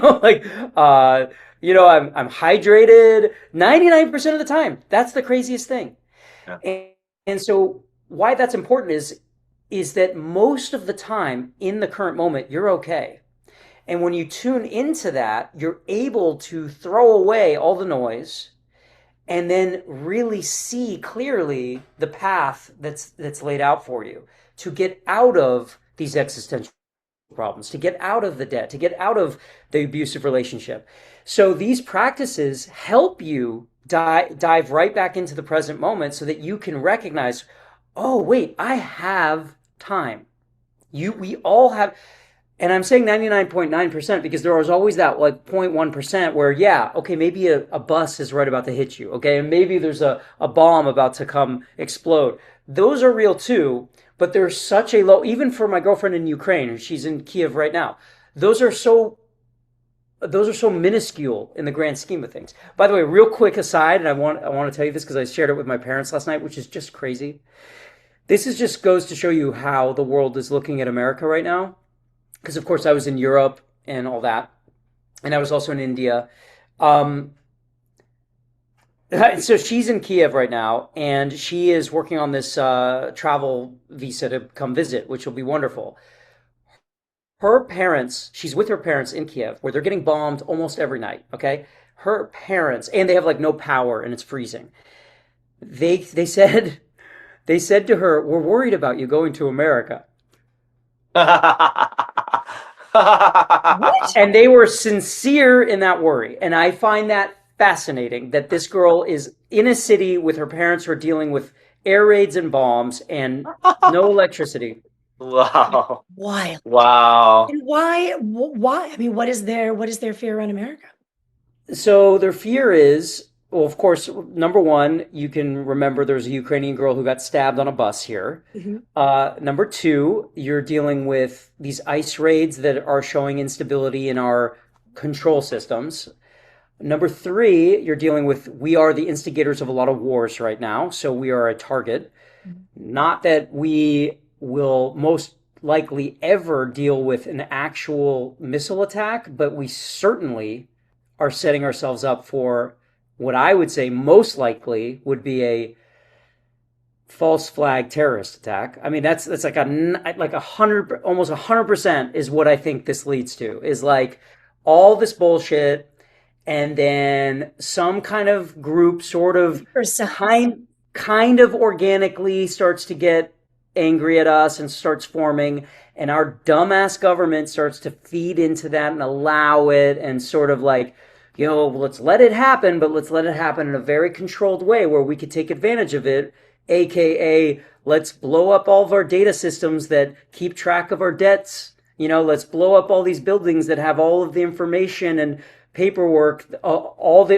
hydrated 99% of the time. That's the craziest thing. Yeah. And so why that's important is that most of the time in the current moment, you're okay. And when you tune into that, you're able to throw away all the noise and then really see clearly the path that's laid out for you to get out of these existential problems, to get out of the debt, to get out of the abusive relationship. So these practices help you dive right back into the present moment so that you can recognize, oh, wait, I have time. We all have, and I'm saying 99.9% because there is always that like 0.1% where, yeah, okay, maybe a bus is right about to hit you, okay, and maybe there's a bomb about to come explode. Those are real too, but there's such a low, even for my girlfriend in Ukraine, she's in Kiev right now. Those are so minuscule in the grand scheme of things. By the way, real quick aside, and I want to tell you this because I shared it with my parents last night, which is just crazy. This is just goes to show you how the world is looking at America right now. Because of course I was in Europe and all that, and I was also in India. So she's in Kiev right now, and she is working on this travel visa to come visit, which will be wonderful. Her parents, she's with her parents in Kiev, where they're getting bombed almost every night. Okay, her parents, and they have like no power, and it's freezing. They said to her, "We're worried about you going to America." What? And they were sincere in that worry. And I find that fascinating that this girl is in a city with her parents who are dealing with air raids and bombs and no electricity. Wow. Wild. Wow. And why? I mean, what is their fear around America? So their fear is, well, of course, number one, you can remember there's a Ukrainian girl who got stabbed on a bus here. Number two, you're dealing with these ICE raids that are showing instability in our control systems. Number three, you're dealing with, we are the instigators of a lot of wars right now, so we are a target. Not that we will most likely ever deal with an actual missile attack, but we certainly are setting ourselves up for what I would say most likely would be a false flag terrorist attack. I mean, that's like a hundred, almost 100% is what I think this leads to. Is like all this bullshit, and then some kind of group sort of Percent. kind of organically starts to get angry at us and starts forming, and our dumbass government starts to feed into that and allow it and sort of like, let's let it happen, but let's let it happen in a very controlled way where we could take advantage of it, aka let's blow up all of our data systems that keep track of our debts. Let's blow up all these buildings that have all of the information, and paperwork,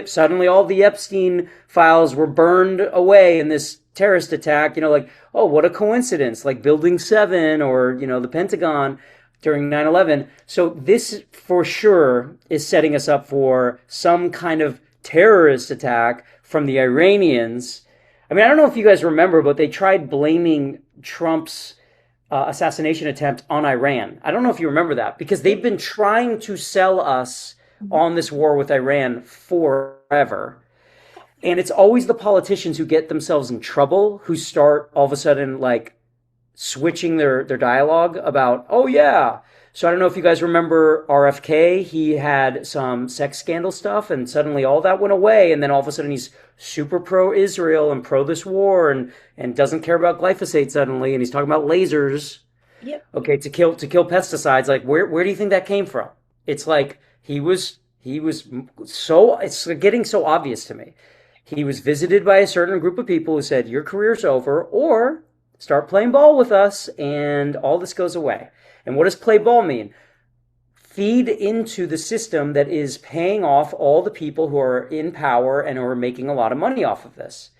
suddenly all the Epstein files were burned away in this terrorist attack. Like, oh, what a coincidence! Like Building 7 or the Pentagon during 9/11. So this for sure is setting us up for some kind of terrorist attack from the Iranians. I mean, I don't know if you guys remember, but they tried blaming Trump's assassination attempt on Iran. I don't know if you remember that, because they've been trying to sell us on this war with Iran forever. And it's always the politicians who get themselves in trouble who start all of a sudden like switching their dialogue about, oh yeah. So I don't know if you guys remember RFK. He had some sex scandal stuff, and suddenly all that went away. And then all of a sudden he's super pro-Israel and pro this war, and doesn't care about glyphosate suddenly, and he's talking about lasers. Yep. Okay, to kill pesticides. Like where do you think that came from? It's like he was so, it's getting so obvious to me. He was visited by a certain group of people who said, your career's over, or start playing ball with us, and all this goes away. And what does play ball mean? Feed into the system that is paying off all the people who are in power and who are making a lot of money off of this.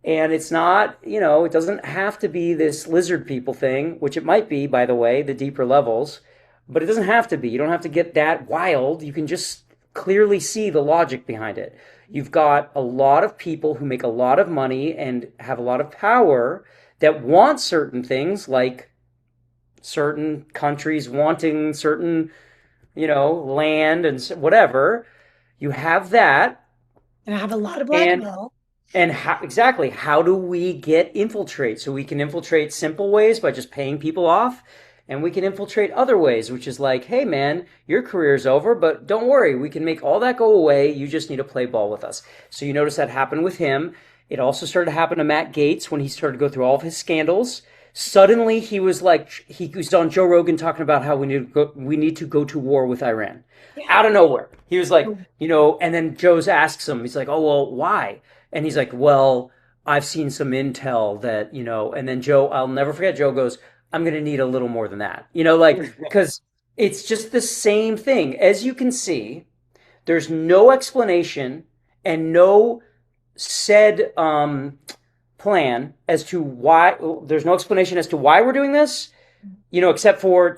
And it's not, it doesn't have to be this lizard people thing, which it might be, by the way, the deeper levels, but it doesn't have to be. You don't have to get that wild. You can just clearly see the logic behind it. You've got a lot of people who make a lot of money and have a lot of power that want certain things, like certain countries wanting certain, land and whatever. You have that. And I have a lot of And blackmail. how do we infiltrate? So we can infiltrate simple ways by just paying people off, and we can infiltrate other ways, which is like, hey man, your career's over, but don't worry, we can make all that go away. You just need to play ball with us. So you notice that happened with him. It also started to happen to Matt Gaetz when he started to go through all of his scandals. Suddenly he was on Joe Rogan talking about how we need to go to war with Iran. Yeah. Out of nowhere. He was like, and then Joe asks him, he's like, oh, well, why? And he's like, well, I've seen some intel that, and then Joe, I'll never forget, Joe goes, I'm going to need a little more than that. Because it's just the same thing. As you can see, there's no explanation and no said plan as to why. There's no explanation as to why we're doing this, except for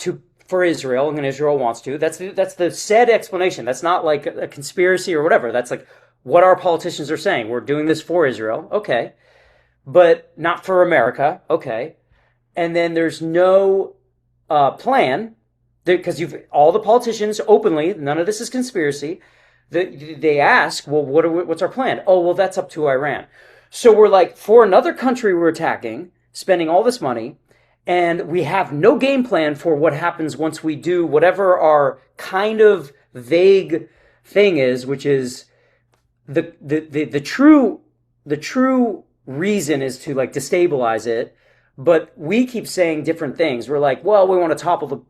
Israel, and Israel wants to. That's the said explanation. That's not like a conspiracy or whatever. That's like what our politicians are saying. We're doing this for Israel, okay, but not for America, okay. And then there's no plan, because all the politicians openly, none of this is conspiracy. They ask, well, what's our plan? Oh, well, that's up to Iran. So we're like, for another country we're attacking, spending all this money, and we have no game plan for what happens once we do whatever our kind of vague thing is, which is the true reason is to like destabilize it. But we keep saying different things. We're like, well, we want to topple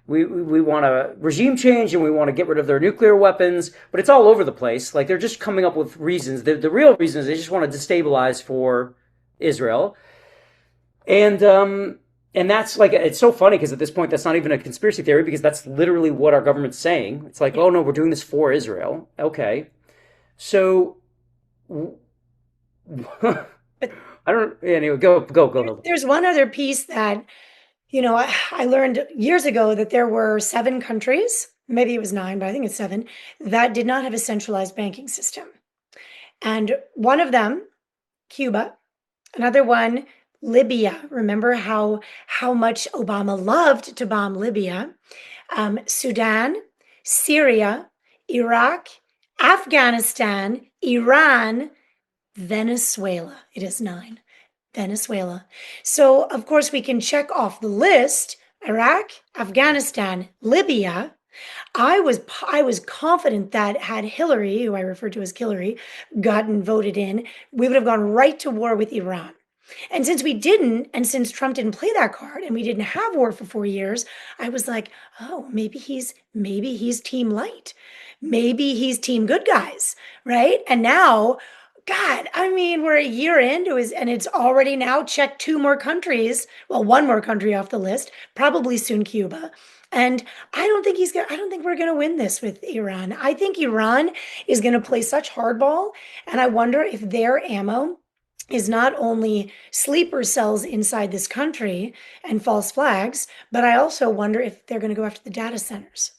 we want a regime change, and we want to get rid of their nuclear weapons, but it's all over the place. Like, they're just coming up with reasons. The real reason is they just want to destabilize for Israel. And that's like, it's so funny because at this point, that's not even a conspiracy theory, because that's literally what our government's saying. It's like, oh no, we're doing this for Israel. Okay. So I don't, anyway, go. There's one other piece that, I learned years ago that there were 7 countries, maybe it was 9, but I think it's 7, that did not have a centralized banking system. And one of them, Cuba, another one, Libya. Remember how much Obama loved to bomb Libya? Sudan, Syria, Iraq, Afghanistan, Iran, Venezuela. It is 9. Venezuela. So, of course, we can check off the list: Iraq, Afghanistan, Libya. I was confident that had Hillary, who I refer to as Hillary, gotten voted in, we would have gone right to war with Iran. And since we didn't, and since Trump didn't play that card, and we didn't have war for 4 years, I was like, oh, maybe he's team light. Maybe he's team good guys, right? And now God, I mean, we're a year into it, and it's already now checked two more countries. Well, one more country off the list, probably soon Cuba. And I don't think we're gonna win this with Iran. I think Iran is gonna play such hardball, and I wonder if their ammo is not only sleeper cells inside this country and false flags, but I also wonder if they're gonna go after the data centers.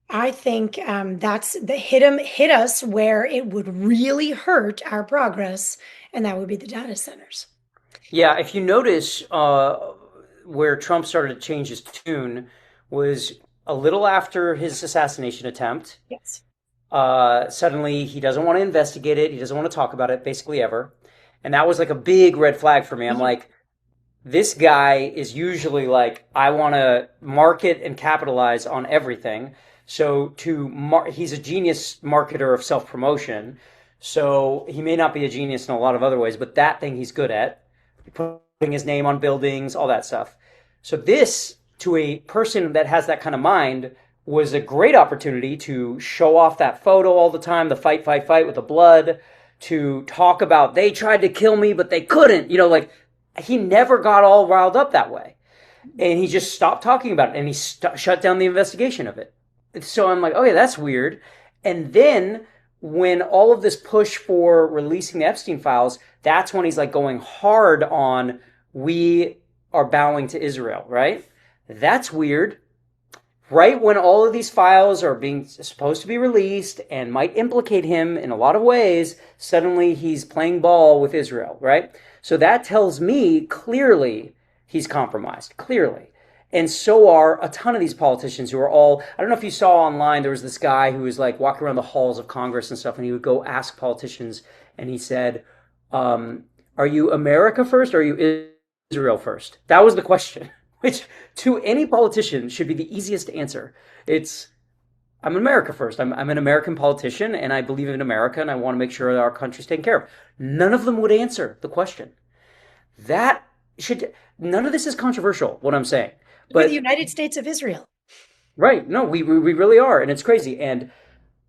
I think that's the hit us where it would really hurt our progress, and that would be the data centers. Yeah, if you notice, where Trump started to change his tune was a little after his assassination attempt. Yes. Suddenly, he doesn't want to investigate it. He doesn't want to talk about it, basically ever. And that was like a big red flag for me. I'm Mhm. like, this guy is usually like, I want to market and capitalize on everything. So he's a genius marketer of self promotion. So he may not be a genius in a lot of other ways, but that thing he's good at, putting his name on buildings, all that stuff. So this, to a person that has that kind of mind, was a great opportunity to show off that photo all the time, the fight, fight, fight with the blood, to talk about they tried to kill me, but they couldn't. Like he never got all riled up that way. And he just stopped talking about it and he shut down the investigation of it. So I'm like, oh yeah, that's weird. And then when all of this push for releasing the Epstein files, that's when he's like going hard on we are bowing to Israel, right? That's weird. Right when all of these files are being supposed to be released and might implicate him in a lot of ways, suddenly he's playing ball with Israel, right? So that tells me clearly he's compromised, clearly. And so are a ton of these politicians who are all, I don't know if you saw online, there was this guy who was like walking around the halls of Congress and stuff, and he would go ask politicians, and he said, are you America first or are you Israel first? That was the question, which to any politician should be the easiest to answer. It's, I'm America first. I'm an American politician, and I believe in America, and I want to make sure that our country's taken care of. None of them would answer the question. That should, none of this is controversial, what I'm saying. We're the But United States of Israel. right, no, we really are, and it's crazy. And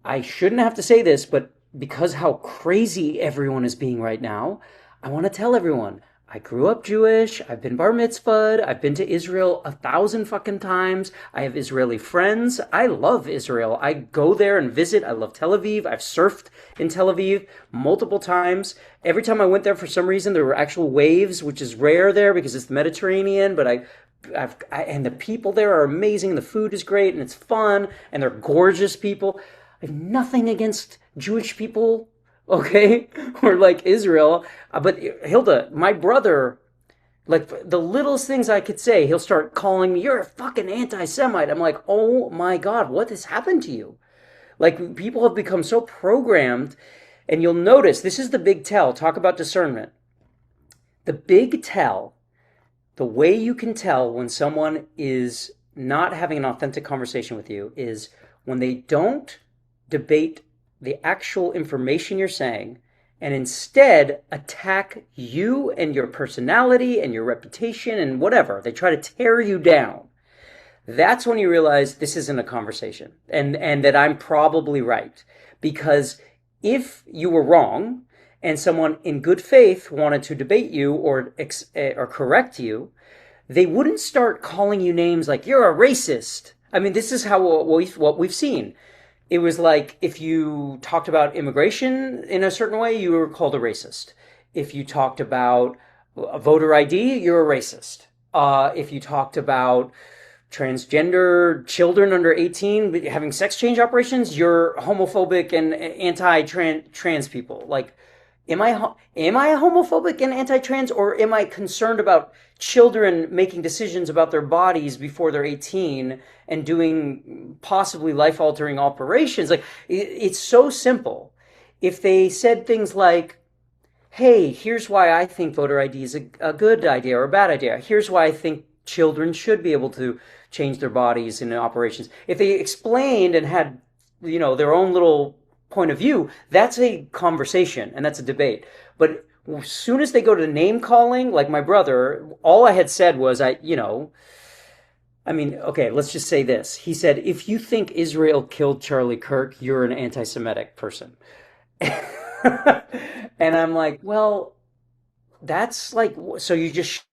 I shouldn't have to say this, but because how crazy everyone is being right now, I want to tell everyone. I grew up Jewish. I've been bar mitzvahed. I've been to Israel 1,000 fucking times. I have Israeli friends. I love Israel. I go there and visit. I love Tel Aviv. I've surfed in Tel Aviv multiple times. Every time I went there, for some reason, there were actual waves, which is rare there because it's the Mediterranean. But and the people there are amazing. The food is great and it's fun and they're gorgeous people. I have nothing against Jewish people, okay, or like Israel. But Hilda, my brother, like the littlest things I could say, he'll start calling me, "You're a fucking anti-Semite." I'm like, "Oh my God, what has happened to you?" Like people have become so programmed, and you'll notice this is the big tell. Talk about discernment. The big tell, the way you can tell when someone is not having an authentic conversation with you is when they don't debate the actual information you're saying and instead attack you and your personality and your reputation and whatever. They try to tear you down. That's when you realize this isn't a conversation and that I'm probably right. Because if you were wrong and someone in good faith wanted to debate you or correct you, they wouldn't start calling you names like you're a racist. I mean, this is how what we've seen. It was like if you talked about immigration in a certain way, you were called a racist. If you talked about a voter ID, you're a racist. If you talked about transgender children under 18 having sex change operations, you're homophobic and anti-trans people. Like, am I homophobic and anti-trans, or am I concerned about children making decisions about their bodies before they're 18 and doing possibly life-altering operations? Like, it's so simple. If they said things like, hey, here's why I think voter ID is a good idea or a bad idea. Here's why I think children should be able to change their bodies in operations. If they explained and had, their own little point of view, that's a conversation and that's a debate. But as soon as they go to name calling, like my brother, all I had said was, okay, let's just say this. He said, if you think Israel killed Charlie Kirk, you're an anti-Semitic person. And I'm like, well, that's like, so you just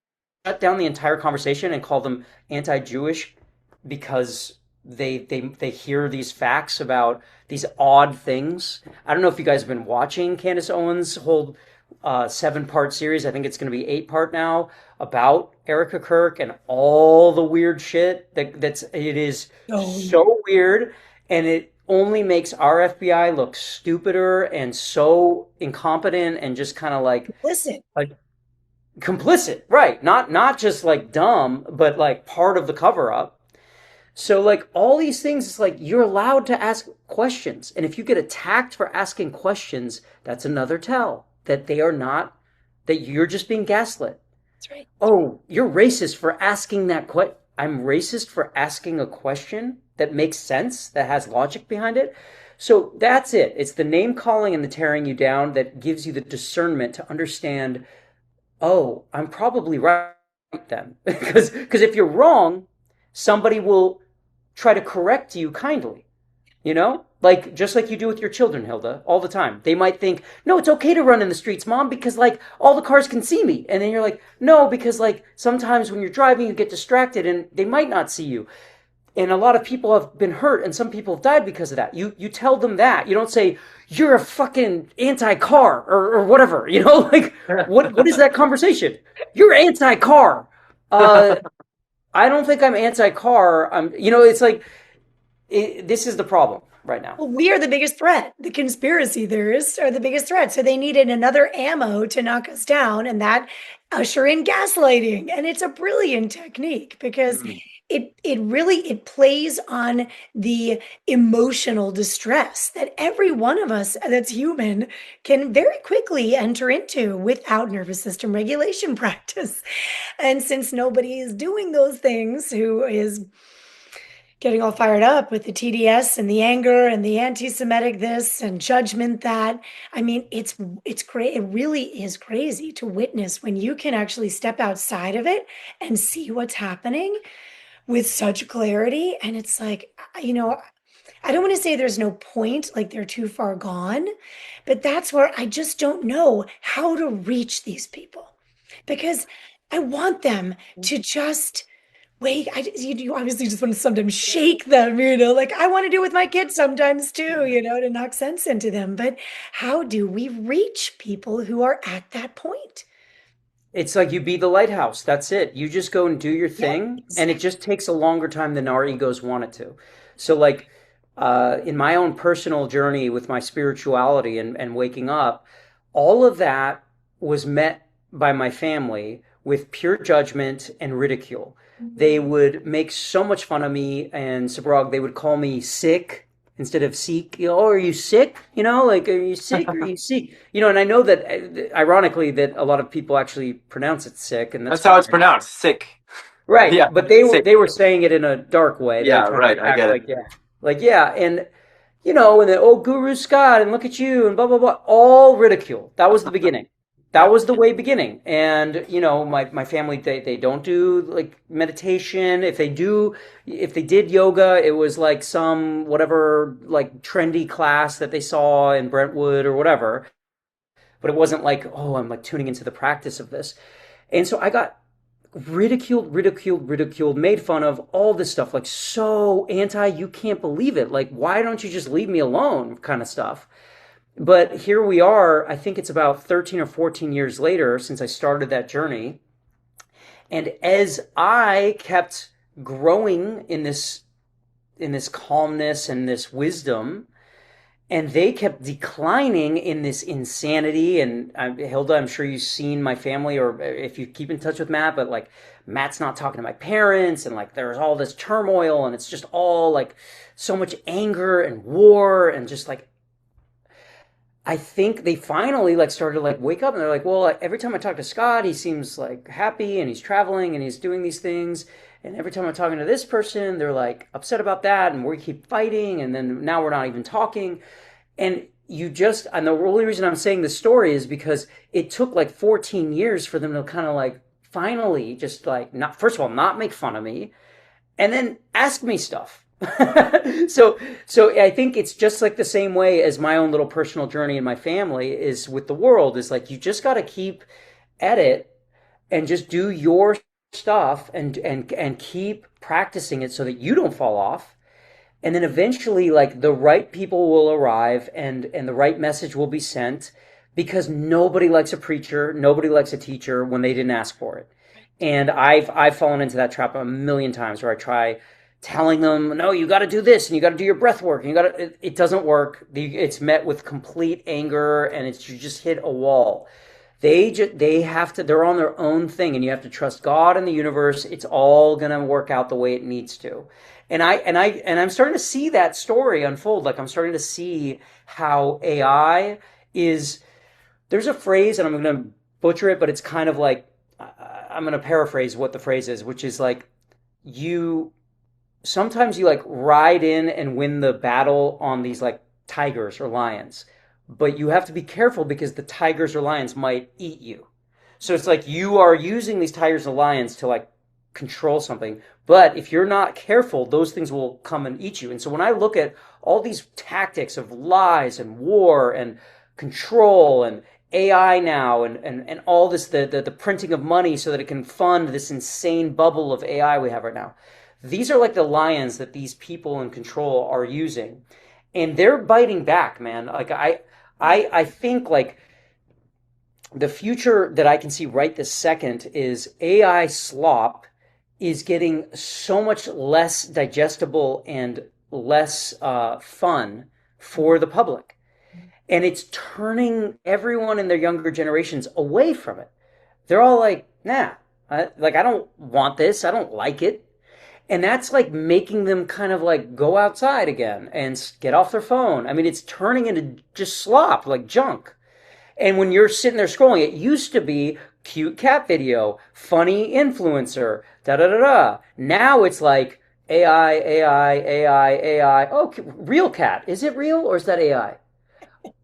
shut down the entire conversation and call them anti-Jewish because they hear these facts about these odd things. I don't know if you guys have been watching Candace Owens' whole 7-part series. I think it's going to be 8-part now about Erica Kirk and all the weird shit that's it is Oh, yeah. so weird, and it only makes our FBI look stupider and so incompetent and just kind of Listen, like complicit, right? Not just like dumb, but like part of the cover up. So like all these things, it's like you're allowed to ask questions, and if you get attacked for asking questions, that's another tell that they are not, that you're just being gaslit. that's right. Oh, you're racist for asking that question. I'm racist for asking a question that makes sense, that has logic behind it. So that's it. It's the name calling and the tearing you down that gives you the discernment to understand, oh, I'm probably right then. Because if you're wrong, somebody will try to correct you kindly, you know? Like, just like you do with your children, Hilda, all the time. They might think, no, it's okay to run in the streets, Mom, because, like, all the cars can see me. And then you're like, no, because, like, sometimes when you're driving, you get distracted and they might not see you. And a lot of people have been hurt and some people have died because of that. You tell them that. You don't say, you're a fucking anti-car or whatever, you know? Like, what is that conversation? You're anti-car. Uh, I don't think I'm anti-car. It's like, this is the problem right now. Well, we are the biggest threat. The conspiracy theorists are the biggest threat. So they needed another ammo to knock us down, and that usher in gaslighting. And it's a brilliant technique because Mm. it really it plays on the emotional distress that every one of us that's human can very quickly enter into without nervous system regulation practice. And since nobody is doing those things, who is getting all fired up with the TDS and the anger and the anti-Semitic this and judgment that. I mean, it's great. It really is crazy to witness when you can actually step outside of it and see what's happening with such clarity. And it's like, I don't want to say there's no point, like they're too far gone, but that's where I just don't know how to reach these people because I want them to just wait. You obviously just want to sometimes shake them, like I want to do with my kids sometimes too, to knock sense into them. But how do we reach people who are at that point? It's like you be the lighthouse. That's it. You just go and do your Yeah, thing, and it exactly. just takes a longer time than our egos want it to. So, like, in my own personal journey with my spirituality and waking up, all of that was met by my family with pure judgment and ridicule. They would make so much fun of me, and Sabrag, they would call me sick instead of seek. Oh, are you sick? Like, are you sick or are you sick? And I know that, ironically, that a lot of people actually pronounce it sick, and that's That's how it's fine. pronounced. Sick. Right, Yeah, but they were sick. they were saying it in a dark way. They were Yeah, trying to right. I act get it. like yeah, and and then Guru Scott and look at you and blah blah blah, all ridicule. That was the beginning. That Yeah. was the way beginning. And my family, they don't do like meditation. If they did yoga, it was like some whatever like trendy class that they saw in Brentwood or whatever. But it wasn't like, oh, I'm like tuning into the practice of this. And so I got ridiculed, made fun of, all this stuff, like so anti, you can't believe it. Like, why don't you just leave me alone kind of stuff. But here we are, I think it's about 13 or 14 years later since I started that journey. And as I kept growing in this calmness and this wisdom, and they kept declining in this insanity. And Hilda, I'm sure you've seen my family, or if you keep in touch with Matt, but like Matt's not talking to my parents, and like there's all this turmoil, and it's just all like so much anger and war, and just like I think they finally like started to like wake up, and they're like, well, like, every time I talk to Scott, he seems like happy and he's traveling and he's doing these things. And every time I'm talking to this person, they're like upset about that, and we keep fighting, and then now we're not even talking. And the only reason I'm saying this story is because it took like 14 years for them to kind of like finally just like not, first of all, not make fun of me, and then ask me stuff. so so I think it's just like the same way as my own little personal journey in my family is with the world is like you just got to keep at it and just do your stuff and keep practicing it so that you don't fall off, and then eventually like the right people will arrive and the right message will be sent, because nobody likes a preacher, nobody likes a teacher when they didn't ask for it. And I've fallen into that trap a million times where I try telling them, no, you got to do this and you got to do your breath work and you got to, it doesn't work. It's met with complete anger, and it's, you just hit a wall. They have to, they're on their own thing, and you have to trust God and the universe. It's all going to work out the way it needs to. And I'm starting to see that story unfold. Like I'm starting to see how AI is, there's a phrase, and I'm going to butcher it, but it's kind of like, I'm going to paraphrase what the phrase is, which is like, you sometimes you like ride in and win the battle on these like tigers or lions, but you have to be careful because the tigers or lions might eat you. So it's like you are using these tigers and lions to like control something, but if you're not careful, those things will come and eat you. And so when I look at all these tactics of lies and war and control and AI now and all this the printing of money so that it can fund this insane bubble of AI we have right now. These are like the lions that these people in control are using. And they're biting back, man. Like I think like the future that I can see right this second is AI slop is getting so much less digestible and less fun for the public. And it's turning everyone in their younger generations away from it. They're all like, nah, I don't want this. I don't like it. And that's like making them kind of like go outside again and get off their phone. I mean, it's turning into just slop, like junk. And when you're sitting there scrolling, it used to be cute cat video, funny influencer, da da da da. Now it's like AI, AI, AI, AI. Oh, real cat. Is it real or is that AI?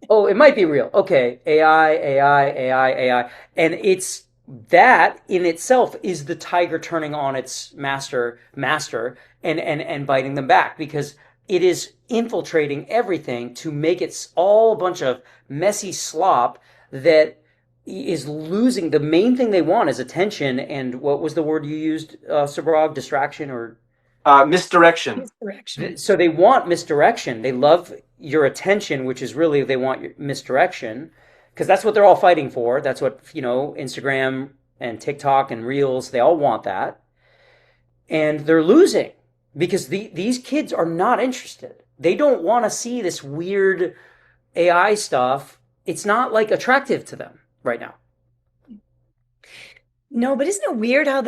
Oh, it might be real. Okay, AI, AI, AI, AI. And it's that in itself is the tiger turning on its master and biting them back, because it is infiltrating everything to make it all a bunch of messy slop that is losing the main thing they want is attention. And what was the word you used, Subhraag? Distraction or Misdirection. Misdirection. so they want misdirection. They love your attention, which is really they want your misdirection, because that's what they're all fighting for. That's what, Instagram and TikTok and Reels, they all want that. And they're losing because these kids are not interested. They don't want to see this weird AI stuff. It's not like attractive to them right now. No, but isn't it weird how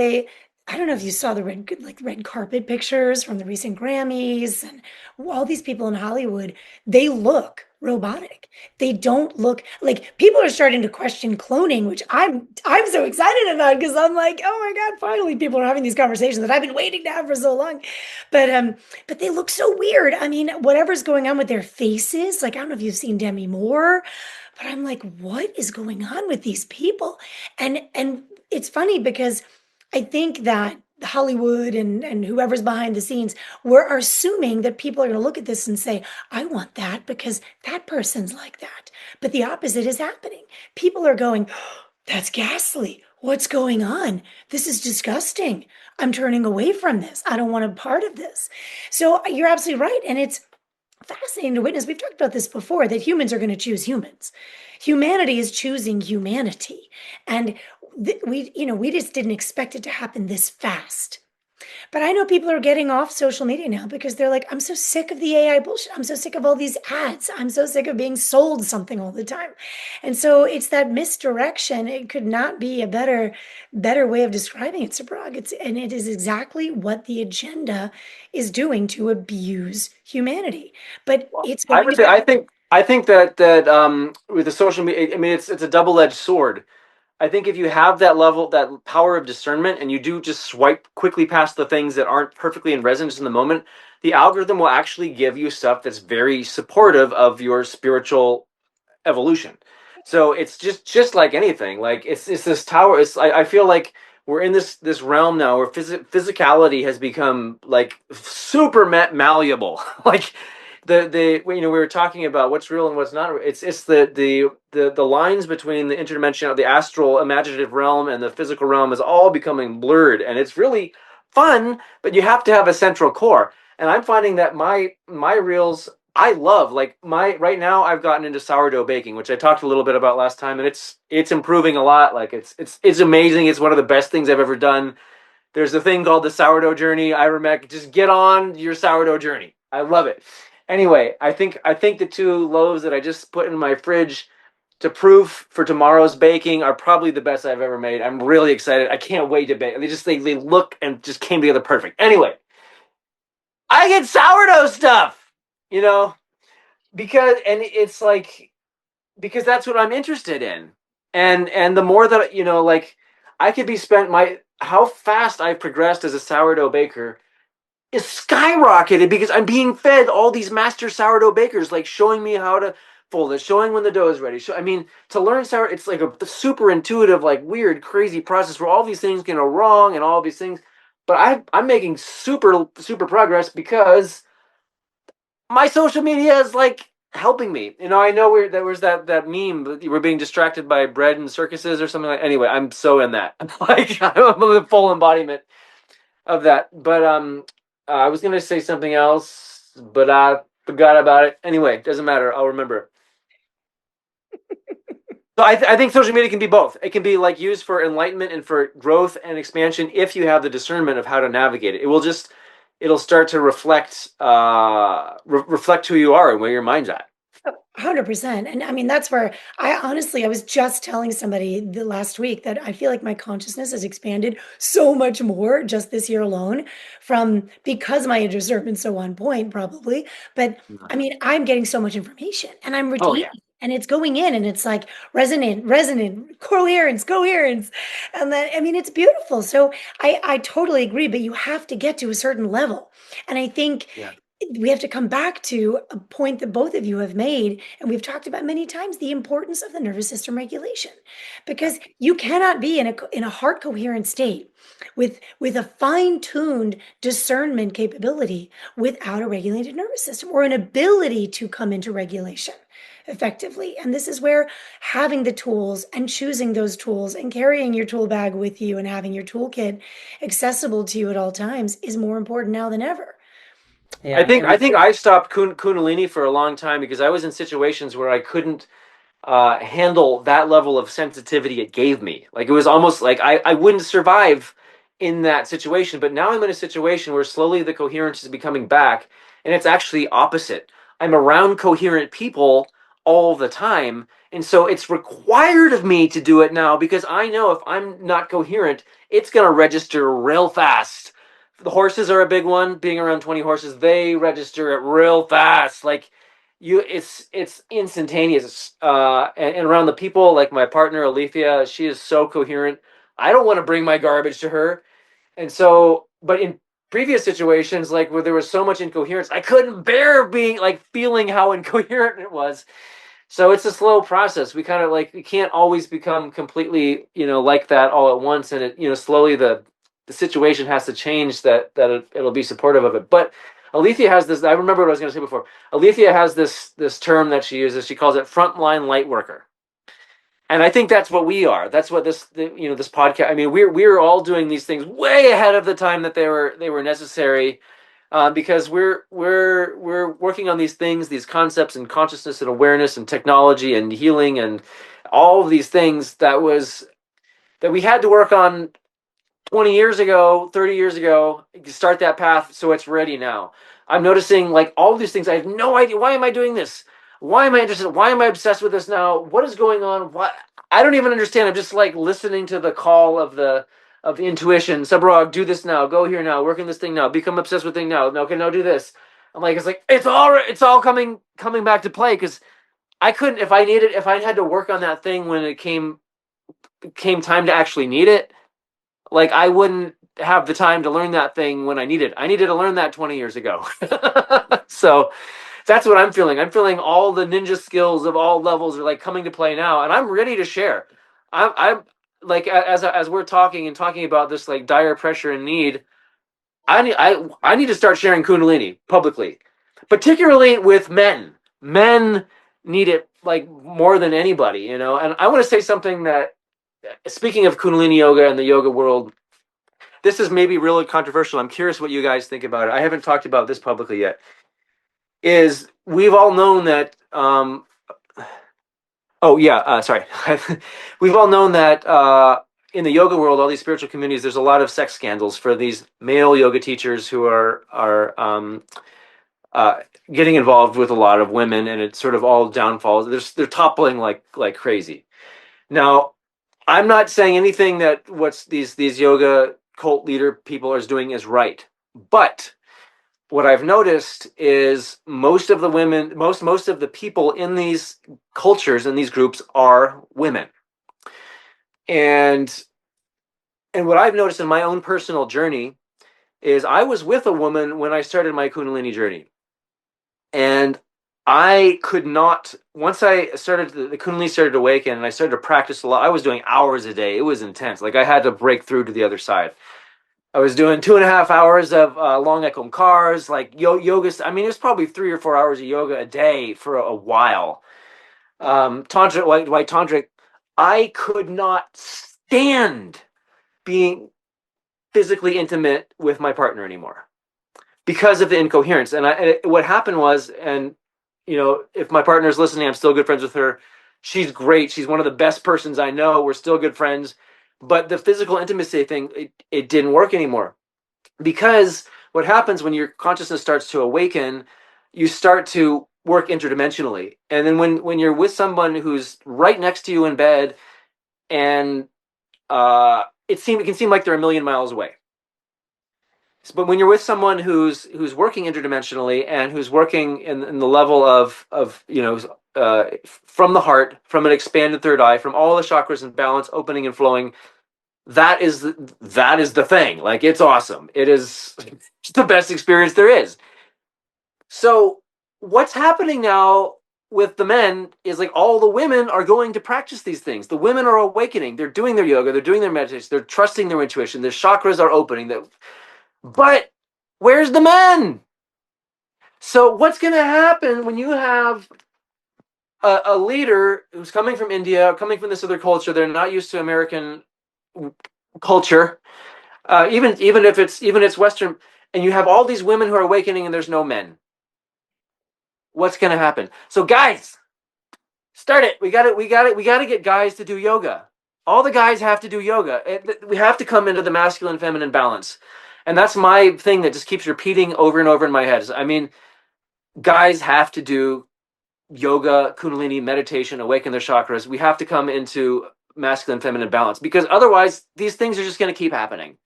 I don't know if you saw the red carpet pictures from the recent Grammys and all these people in Hollywood, they look robotic. They don't look like people are starting to question cloning, which I'm so excited about because I'm like, oh my God, finally people are having these conversations that I've been waiting to have for so long. But they look so weird. I mean, whatever's going on with their faces, like I don't know if you've seen Demi Moore, but I'm like, what is going on with these people? And it's funny because I think that Hollywood and whoever's behind the scenes, we're assuming that people are going to look at this and say, I want that because that person's like that. But the opposite is happening. People are going, oh, that's ghastly. What's going on? This is disgusting. I'm turning away from this. I don't want a part of this. So you're absolutely right. And it's fascinating to witness. We've talked about this before, that humans are going to choose humans. Humanity is choosing humanity. And we just didn't expect it to happen this fast. But I know people are getting off social media now because they're like, I'm so sick of the AI bullshit. I'm so sick of all these ads. I'm so sick of being sold something all the time. And so it's that misdirection. It could not be a better way of describing it, Subhraag. And it is exactly what the agenda is doing to abuse humanity. But it's I going would to say be I think that with the social media, I mean it's a double-edged sword. I think if you have that level, that power of discernment, and you do just swipe quickly past the things that aren't perfectly in resonance in the moment, the algorithm will actually give you stuff that's very supportive of your spiritual evolution. So it's just like anything. Like it's this tower. I feel like we're in this realm now where physicality has become like super malleable. Like we were talking about what's real and what's not. It's the lines between the interdimensional, the astral, imaginative realm and the physical realm is all becoming blurred, and it's really fun. But you have to have a central core, and I'm finding that my reels I love, like my right now I've gotten into sourdough baking, which I talked a little bit about last time, and it's improving a lot. Like it's amazing. It's one of the best things I've ever done. There's a thing called the sourdough journey. I recommend just get on your sourdough journey. I love it. Anyway, I think the two loaves that I just put in my fridge to proof for tomorrow's baking are probably the best I've ever made. I'm really excited. I can't wait to bake. They look and just came together perfect. Anyway, I get sourdough stuff, you know, because and it's like because that's what I'm interested in. And the more that like I could be spent my how fast I've progressed as a sourdough baker is skyrocketed because I'm being fed all these master sourdough bakers like showing me how to fold it, showing when the dough is ready. So I mean, to learn sourdough, it's like a super intuitive, like weird, crazy process where all these things can go wrong and all these things. But I'm making super progress because my social media is like helping me. I know there was that meme that we're being distracted by bread and circuses or something like. Anyway, I'm so in that. Like I'm the full embodiment of that. But I was gonna say something else, but I forgot about it. Anyway, doesn't matter. I'll remember. So I think social media can be both. It can be like used for enlightenment and for growth and expansion if you have the discernment of how to navigate it. It'll start to reflect who you are and where your mind's at. 100%. And I mean, that's where I was just telling somebody the last week that I feel like my consciousness has expanded so much more just this year alone from because my discernment's so on point, probably. But I mean, I'm getting so much information and I'm Oh retaining yeah. and it's going in and it's like resonant, coherence. And then, I mean, it's beautiful. So I totally agree, but you have to get to a certain level. And I think Yeah. we have to come back to a point that both of you have made, and we've talked about many times the importance of the nervous system regulation, Yeah. because you cannot be in a heart coherent state with a fine-tuned discernment capability without a regulated nervous system or an ability to come into regulation effectively. And this is where having the tools and choosing those tools and carrying your tool bag with you and having your toolkit accessible to you at all times is more important now than ever. I Yeah, think and I think I stopped Kundalini for a long time because I was in situations where I couldn't handle that level of sensitivity it gave me. Like it was almost like I wouldn't survive in that situation. But now I'm in a situation where slowly the coherence is becoming back, and it's actually opposite. I'm around coherent people all the time, and so it's required of me to do it now because I know if I'm not coherent, it's gonna register real fast. The horses are a big one. Being around 20 horses, they register it real fast. Like it's instantaneous. And around the people, like my partner Alethea, she is so coherent. I don't want to bring my garbage to her. And so, but in previous situations, like where there was so much incoherence, I couldn't bear being like feeling how incoherent it was. So it's a slow process. We can't always become completely, like that all at once. And slowly the situation has to change that it'll be supportive of it. But Alethea has this, I remember what I was going to say before. Alethea has this term that she uses. She calls it frontline light worker. And I think that's what we are. That's what this podcast. I mean, we're all doing these things way ahead of the time that they were necessary, because we're working on these things, these concepts, and consciousness and awareness and technology and healing and all of these things that we had to work on 20 years ago, 30 years ago, start that path so it's ready now. I'm noticing like all these things. I have no idea. Why am I doing this? Why am I interested? Why am I obsessed with this now? What is going on? What I don't even understand. I'm just like listening to the call of the intuition. Subhraag, do this now. Go here now. Work in this thing now. Become obsessed with thing now. No, okay, no, do this. I'm like, it's all coming back to play because I couldn't if I had to work on that thing when it came time to actually need it, like I wouldn't have the time to learn that thing when I needed it. I needed to learn that 20 years ago. So that's what I'm feeling. I'm feeling all the ninja skills of all levels are like coming to play now, and I'm ready to share. I'm like as we're talking and talking about this like dire pressure and need, I need to start sharing Kundalini publicly, particularly with men. Men need it like more than anybody, you know. And I want to say something that, speaking of Kundalini yoga and the yoga world, this is maybe really controversial. I'm curious what you guys think about it. I haven't talked about this publicly yet. Is we've all known that oh yeah, sorry. We've all known that in the yoga world, all these spiritual communities, there's a lot of sex scandals for these male yoga teachers who are uh, getting involved with a lot of women, and it's sort of all downfalls. They're toppling like crazy. Now, I'm not saying anything that what's these yoga cult leader people are doing is right, but what I've noticed is most of the women, most of the people in these cultures and these groups are women. And what I've noticed in my own personal journey is I was with a woman when I started my Kundalini journey. And I could not, once I started, the Kundalini started to awaken and I started to practice a lot. I was doing hours a day. It was intense. Like I had to break through to the other side. I was doing 2.5 hours of long Ekam cars, like yoga. I mean, it was probably 3 or 4 hours of yoga a day for a while. Tantra, white tantric. I could not stand being physically intimate with my partner anymore because of the incoherence. And what happened was, and you know, if my partner is listening, I'm still good friends with her. She's great. She's one of the best persons I know. We're still good friends. But the physical intimacy thing, it didn't work anymore. Because what happens when your consciousness starts to awaken, you start to work interdimensionally. And then when you're with someone who's right next to you in bed, and it can seem like they're a million miles away. But when you're with someone who's working interdimensionally and who's working in the level of from the heart, from an expanded third eye, from all the chakras in balance, opening and flowing, that is the thing. Like it's awesome. It is the best experience there is. So what's happening now with the men is like all the women are going to practice these things. The women are awakening. They're doing their yoga. They're doing their meditation. They're trusting their intuition. Their chakras are opening. But where's the men? So what's going to happen when you have a leader who's coming from India, coming from this other culture? They're not used to American culture, even if it's Western, and you have all these women who are awakening, and there's no men. What's going to happen? So guys, start it. We got it. We got to get guys to do yoga. All the guys have to do yoga. We have to come into the masculine feminine balance. And that's my thing that just keeps repeating over and over in my head. I mean, guys have to do yoga, Kundalini, meditation, awaken their chakras. We have to come into masculine feminine balance, because otherwise these things are just going to keep happening.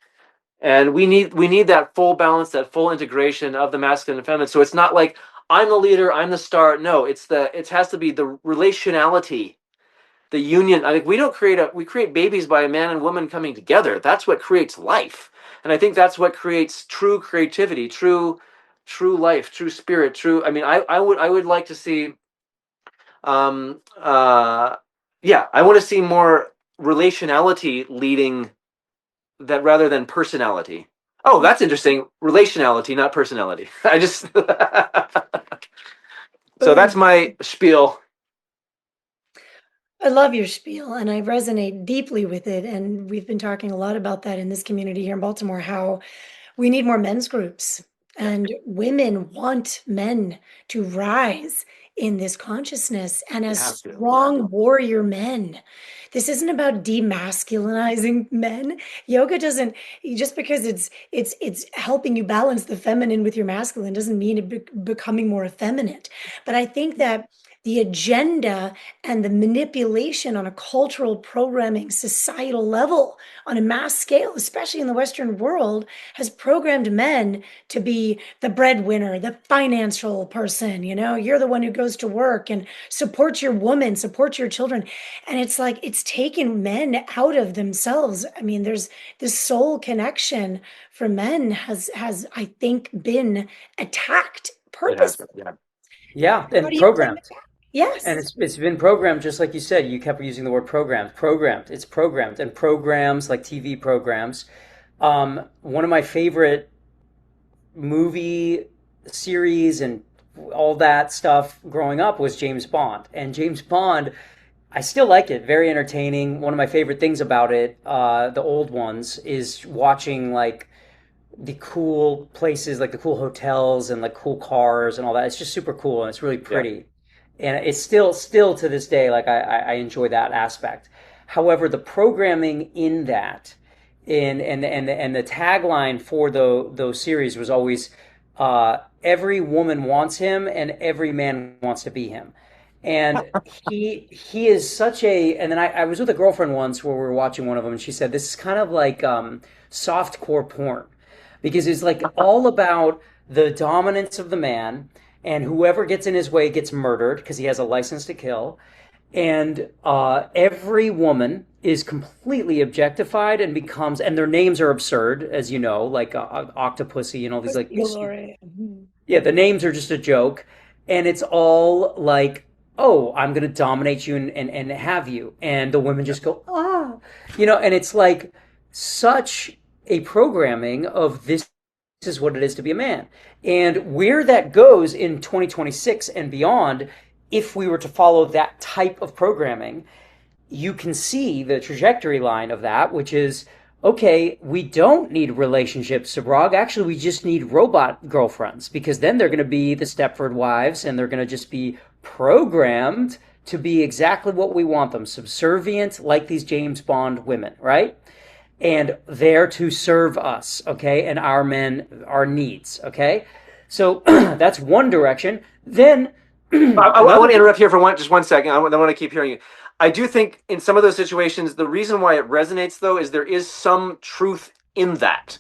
And we need that full balance, that full integration of the masculine and feminine. So it's not like I'm the leader, I'm the star. No, it has to be the relationality, the union. I think we create babies by a man and woman coming together. That's what creates life. And I think that's what creates true creativity, true life, true spirit, true. I mean, I would like to see yeah, I want to see more relationality leading that rather than personality. Oh, that's interesting. Relationality, not personality. I just so that's Boom. my spiel. I love your spiel and I resonate deeply with it. And we've been talking a lot about that in this community here in Baltimore, how we need more men's groups, Yeah, and women want men to rise in this consciousness and we as have to. Yeah, strong warrior men. This isn't about demasculinizing men. Yoga doesn't, just because it's helping you balance the feminine with your masculine doesn't mean becoming more effeminate. But I think that the agenda and the manipulation on a cultural programming societal level on a mass scale, especially in the Western world, has programmed men to be the breadwinner, the financial person. You're the one who goes to work and supports your woman, supports your children. And it's like it's taken men out of themselves. I mean, there's this soul connection for men has I think been attacked it has purposely. been. Yeah, Yeah, How and do you claim it programmed. back? And Yes. it's been programmed just like you said. You kept using the word programmed. Programmed. It's programmed. And programs like TV programs. One of my favorite movie series and all that stuff growing up was James Bond. And James Bond, I still like it. Very entertaining. One of my favorite things about it, the old ones, is watching like the cool places, like the cool hotels and like cool cars and all that. It's just super cool and it's really Yeah. pretty. And it's still to this day, like I enjoy that aspect. However, the programming in that, and the tagline for those series was always, every woman wants him and every man wants to be him. And he is such a. And then I was with a girlfriend once where we were watching one of them, and she said this is kind of like soft core porn because it's like all about the dominance of the man, and whoever gets in his way gets murdered because he has a license to kill. And every woman is completely objectified and becomes, and their names are absurd, as you know, like Octopussy and all these like, Gloria. Mhm. yeah, the names are just a joke, and it's all like, oh, I'm gonna dominate you and have you, and the women just go, ah, and it's like such a programming of this is what it is to be a man. And where that goes in 2026 and beyond, if we were to follow that type of programming, you can see the trajectory line of that, which is okay, we don't need relationships, Subhraag. Actually, we just need robot girlfriends because then they're going to be the Stepford wives and they're going to just be programmed to be exactly what we want them, subservient, like these James Bond women, right? And there to serve us, okay, and our men, our needs, okay. So that's one direction. Then I another. want to interrupt here for just 1 second. I want to keep hearing you. I do think in some of those situations, the reason why it resonates though is there is some truth in that.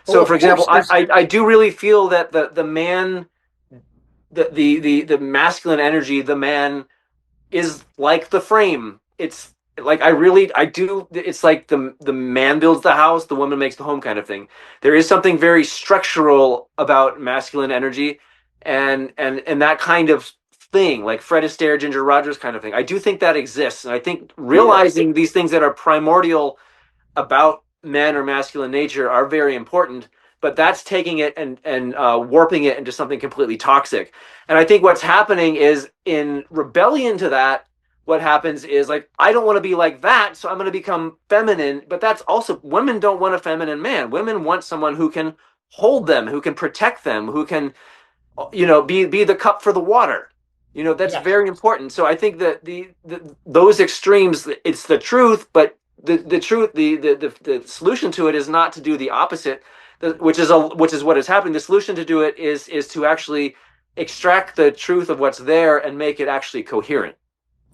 Oh, So, for of example, course, there's. I do really feel that the man, the masculine energy, the man is like the frame. It's like I do. It's like the man builds the house, the woman makes the home kind of thing. There is something very structural about masculine energy, and that kind of thing, like Fred Astaire, Ginger Rogers kind of thing. I do think that exists, and I think realizing these things that are primordial about men or masculine nature are very important. But that's taking it and warping it into something completely toxic. And I think what's happening is in rebellion to that, what happens is like, I don't want to be like that, so I'm going to become feminine. But that's also, women don't want a feminine man. Women want someone who can hold them, who can protect them, who can, be the cup for the water. That's Yeah. very important. So I think that those extremes, it's the truth, but the truth, the solution to it is not to do the opposite, which is what is happening. The solution to do it is to actually extract the truth of what's there and make it actually coherent.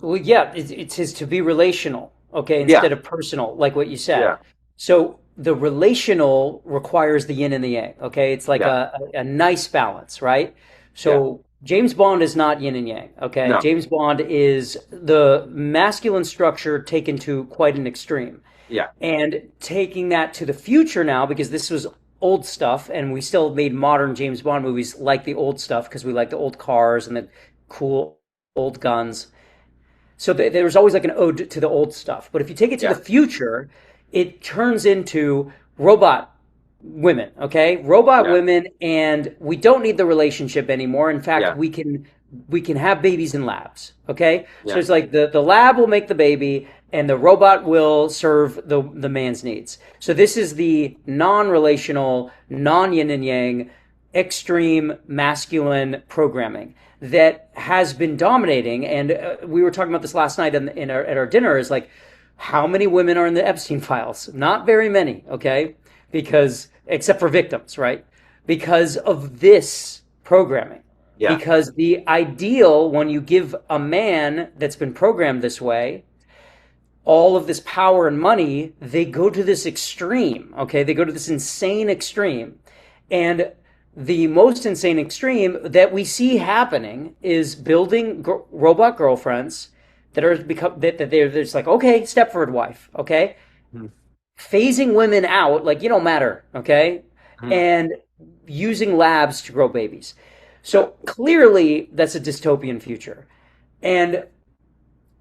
Well, yeah, it's to be relational, okay, Yeah, instead of personal, like what you said. yeah, So the relational requires the yin and the yang, okay? It's like yeah, a nice balance, right? yeah. So James Bond is not yin and yang, okay? No, James Bond is the masculine structure taken to quite an extreme. yeah, And taking that to the future now, because this was old stuff, and we still made modern James Bond movies like the old stuff because we like the old cars and the cool old guns. So there's always like an ode to the old stuff. But if you take it to the yeah, future, it turns into robot women, okay? Robot yeah, women, and we don't need the relationship anymore. In fact, yeah, we can have babies in labs, okay? So yeah, it's like the lab will make the baby and the robot will serve the man's needs. So this is the non-relational, non-yin and yang, extreme masculine programming that has been dominating. And we were talking about this last night at our dinner is like, how many women are in the Epstein files? Not very many, okay? Because, except for victims, right? Because of this programming. yeah, Because the ideal, when you give a man that's been programmed this way, all of this power and money, they go to this extreme, okay? They go to this insane extreme. And the most insane extreme that we see happening is building robot girlfriends that are become that they're just like, okay, Stepford wife, okay, mhm, phasing women out like you don't matter, okay, mhm, and using labs to grow babies. yeah, So clearly that's a dystopian future. And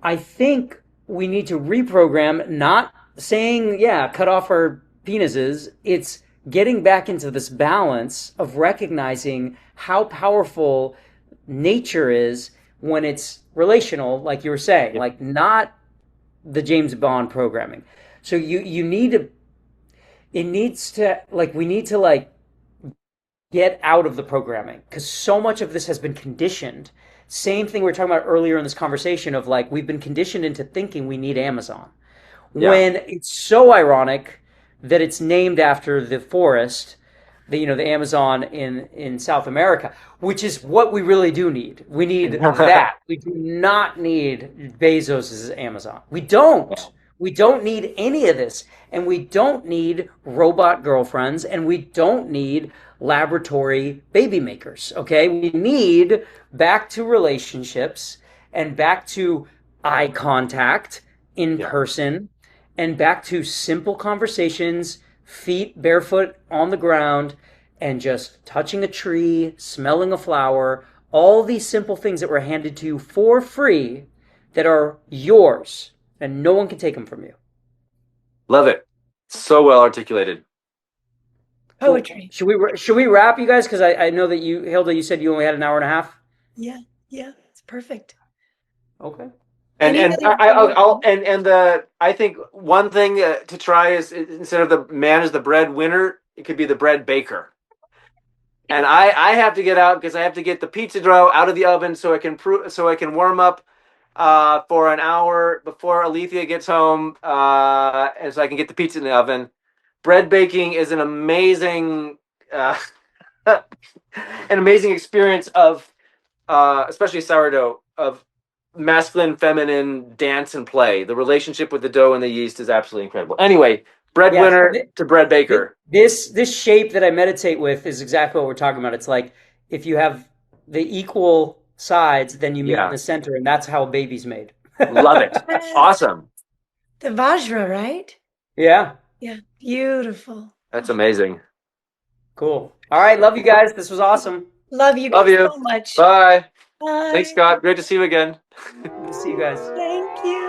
I think we need to reprogram, not saying, yeah, cut off our penises. It's getting back into this balance of recognizing how powerful nature is when it's relational, like you were saying, Yeah. like not the James Bond programming. So you need to, it needs to, like, we need to, like, get out of the programming because so much of this has been conditioned. Same thing we were talking about earlier in this conversation of, like, we've been conditioned into thinking we need Amazon, Yeah. when it's so ironic that it's named after the forest, the Amazon in South America, which is what we really do need. We need that. We do not need Bezos's Amazon. We don't. We don't need any of this, and we don't need robot girlfriends, and we don't need laboratory baby makers. Okay, we need back to relationships and back to eye contact in Yeah. person and back to simple conversations, feet barefoot on the ground, and just touching a tree, smelling a flower, all these simple things that were handed to you for free that are yours and no one can take them from you. Love it. So well articulated. Cool. Poetry. Should we wrap, you guys? Because I know that you, Hilda, you said you only had an hour and a half. Yeah, yeah, it's perfect. Okay. Any And other I'll and the I think one thing to try is, instead of the man as the breadwinner, it could be the bread baker. And I have to get out because I have to get the pizza dough out of the oven so I can warm up for an hour before Alethea gets home, and so I can get the pizza in the oven. Bread baking is an amazing uh, an amazing experience of, especially sourdough, of masculine, feminine dance and play. The relationship with the dough and the yeast is absolutely incredible. Anyway, Yes. breadwinner to bread baker. This shape that I meditate with is exactly what we're talking about. It's like if you have the equal sides, then you meet in Yeah, the center, and that's how a baby's made. love it. Yes. Awesome. The Vajra, right? Yeah, Yeah, beautiful. That's amazing. cool. All right, love you guys. This was awesome. Love you Love guys you. so much. Bye. Thanks, Bye. Scott. Great to see you again. Good to see you guys. Thank you.